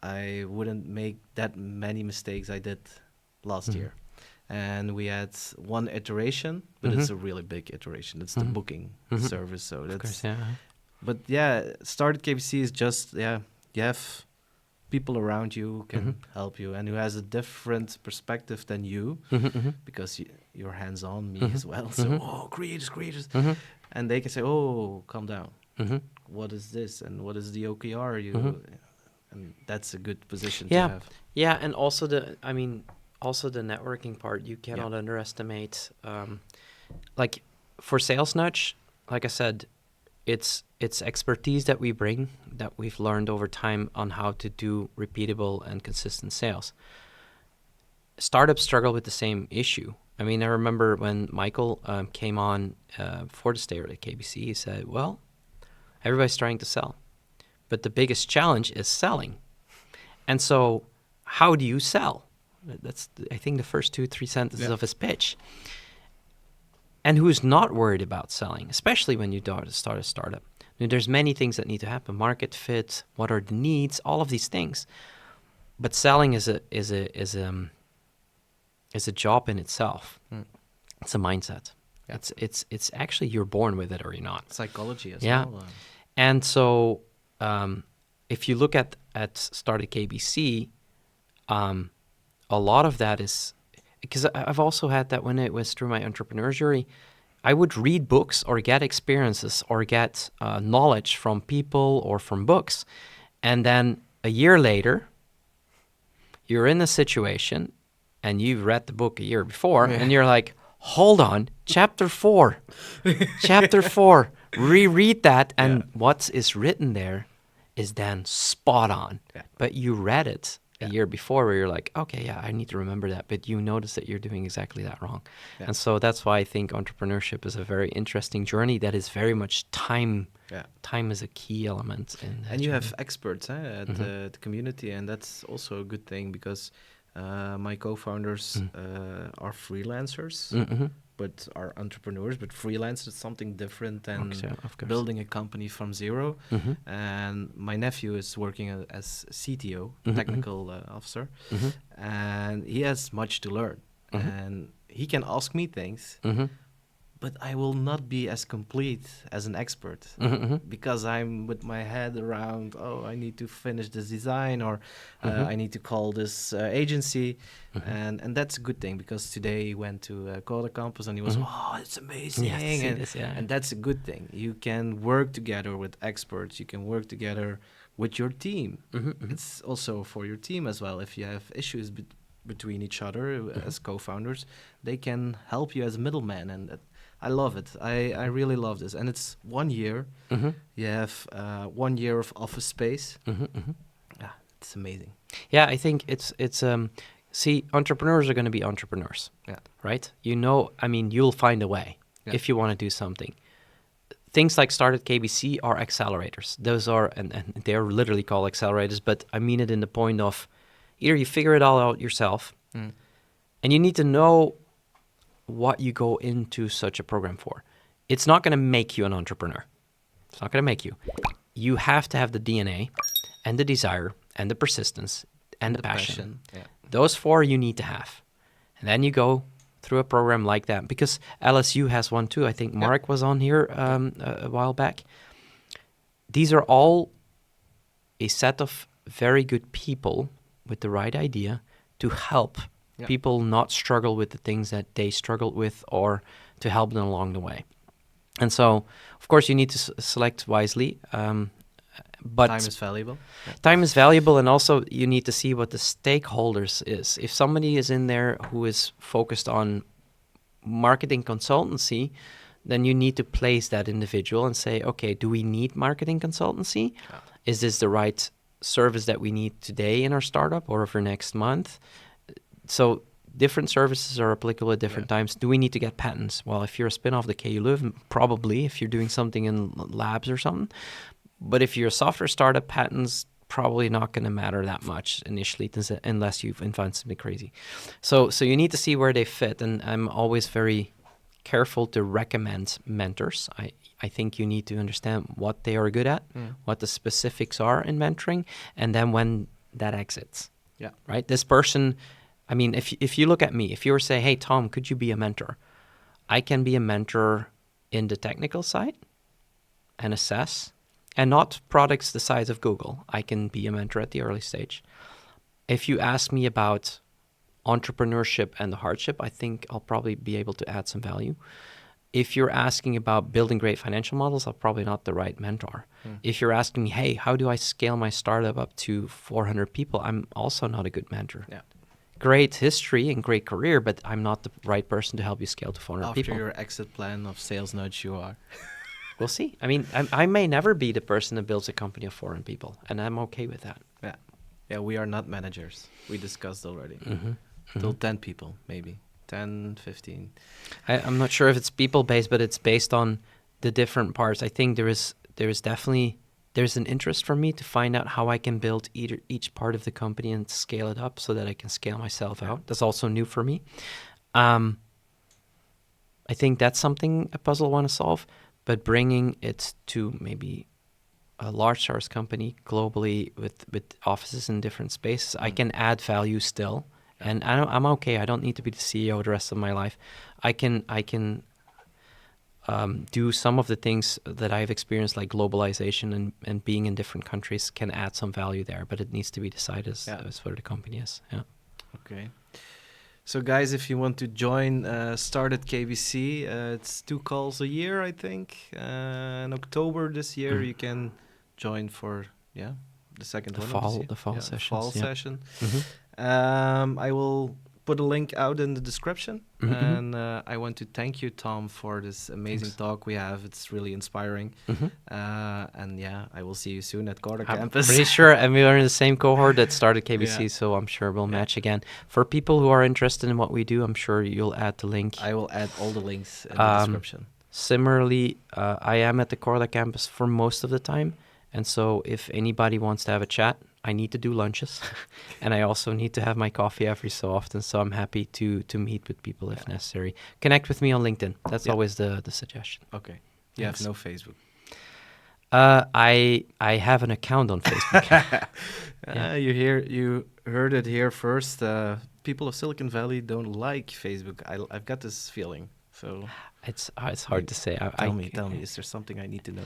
I wouldn't make that many mistakes I did last year. And we had one iteration, but it's a really big iteration. It's the booking service, so that's. Of course, yeah. But started KBC is just you have people around you who can help you and who has a different perspective than you, because you're hands-on, me as well. So creators, and they can say, calm down. What is this and what is the OKR? And that's a good position to have. Yeah, and also the networking part. You cannot underestimate. Like for Sales Nudge, like I said, it's expertise that we bring, that we've learned over time on how to do repeatable and consistent sales. Startups struggle with the same issue. I mean, I remember when Michael came on for the Stayer at KBC, he said, well, everybody's trying to sell, but the biggest challenge is selling. And so how do you sell? That's, I think, the first 2-3 sentences of his pitch. And who's not worried about selling, especially when you start a startup? I mean, there's many things that need to happen: market fit, what are the needs, all of these things. But selling is a job in itself. It's a mindset. Yeah. It's actually, you're born with it or you're not. Psychology as well. And so if you look at started KBC, a lot of that is. Because I've also had that when it was through my entrepreneur journey, I would read books or get experiences or get knowledge from people or from books. And then a year later, you're in a situation and you've read the book a year before and you're like, hold on, chapter 4, reread that. And what is written there is then spot on. Yeah. But you read it a year before where you're like, okay, I need to remember that. But you notice that you're doing exactly that wrong. Yeah. And so that's why I think entrepreneurship is a very interesting journey that is very much time. Yeah. Time is a key element. And you have experts at the community, and that's also a good thing because my co-founders are freelancers, but are entrepreneurs. But freelance is something different than building a company from zero. And my nephew is working as CTO, technical officer, and he has much to learn. And he can ask me things, but I will not be as complete as an expert because I'm with my head around, I need to finish this design, or I need to call this agency. And that's a good thing, because today he went to Coda Campus and he was, it's amazing. And that's a good thing. You can work together with experts. You can work together with your team. It's also for your team as well. If you have issues between each other as co-founders, they can help you as a middleman. And I love it. I really love this. And it's 1 year. You have 1 year of office space. It's amazing. Yeah, I think it's see, entrepreneurs are going to be entrepreneurs. Yeah. Right? You'll find a way if you want to do something. Things like Start at KBC are accelerators. Those are, and they're literally called accelerators, but I mean it in the point of either you figure it all out yourself, and you need to know what you go into such a program for. It's not going to make you an entrepreneur. It's not going to make you. You have to have the DNA and the desire and the persistence and the passion. Yeah. Those 4 you need to have. And then you go through a program like that. Because LSU has one too. I think Mark was on here a while back. These are all a set of very good people with the right idea to help people not struggle with the things that they struggled with, or to help them along the way. And so, of course, you need to select wisely. But time is valuable. Time is valuable, and also you need to see what the stakeholders is. If somebody is in there who is focused on marketing consultancy, then you need to place that individual and say, okay, do we need marketing consultancy? Yeah. Is this the right service that we need today in our startup or for next month? So different services are applicable at different times. Do we need to get patents? Well, if you're a spin-off of the KU Leuven, probably, if you're doing something in labs or something. But if you're a software startup, patents probably not going to matter that much initially, unless you invent something crazy. So you need to see where they fit, and I'm always very careful to recommend mentors. I think you need to understand what they are good at, what the specifics are in mentoring, and then when that exits. Yeah. Right? This person, if you look at me, if you were to say, hey, Tom, could you be a mentor? I can be a mentor in the technical side and assess, and not products the size of Google. I can be a mentor at the early stage. If you ask me about entrepreneurship and the hardship, I think I'll probably be able to add some value. If you're asking about building great financial models, I'm probably not the right mentor. If you're asking me, hey, how do I scale my startup up to 400 people? I'm also not a good mentor. Yeah. Great history and great career, but I'm not the right person to help you scale to 400 people. After your exit plan of Sales Nudge, you are. We'll see. I may never be the person that builds a company of 400 people, and I'm okay with that. Yeah. Yeah, we are not managers. We discussed already. Till 10 people, maybe. 10, 15. I'm not sure if it's people-based, but it's based on the different parts. I think there's an interest for me to find out how I can build each part of the company and scale it up so that I can scale myself out. That's also new for me. I think that's a puzzle I want to solve. But bringing it to maybe a large SaaS company globally with offices in different spaces, I can add value still. And I'm okay. I don't need to be the CEO the rest of my life. I can do some of the things that I've experienced, like globalization and being in different countries, can add some value there. But it needs to be decided as what the company is. Yeah. Okay. So guys, if you want to join Start at KBC, it's 2 calls a year, I think. In October this year, you can join for the second one. The fall session. Fall session. I will put a link out in the description. And I want to thank you, Tom, for this amazing talk we have. It's really inspiring. And I will see you soon at Corda Campus. Pretty sure, and we are in the same cohort that started KBC, so I'm sure we'll match again. For people who are interested in what we do, I'm sure you'll add the link. I will add all the links in the description. Similarly, I am at the Corda Campus for most of the time, and so if anybody wants to have a chat, I need to do lunches, and I also need to have my coffee every so often, so I'm happy to meet with people if necessary. Connect with me on LinkedIn. That's always the suggestion. Okay. You have no Facebook? I have an account on Facebook. You heard it here first. People of Silicon Valley don't like Facebook. I've got this feeling. So it's hard to say. Tell me, is there something I need to know?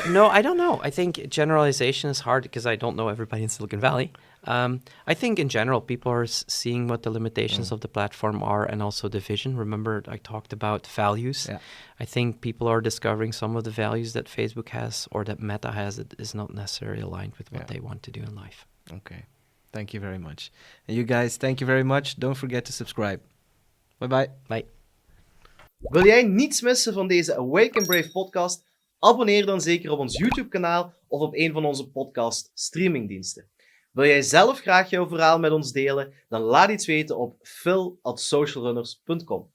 No, I don't know. I think generalization is hard because I don't know everybody in Silicon Valley. I think in general, people are seeing what the limitations of the platform are and also the vision. Remember, I talked about values. Yeah. I think people are discovering some of the values that Facebook has or that Meta has that is not necessarily aligned with what they want to do in life. Okay. Thank you very much. And you guys, thank you very much. Don't forget to subscribe. Bye-bye. Bye. Wil jij niets missen van deze Awake and Brave podcast? Abonneer dan zeker op ons YouTube-kanaal of op een van onze podcast streamingdiensten. Wil jij zelf graag jouw verhaal met ons delen? Dan laat iets weten op phil@socialrunners.com.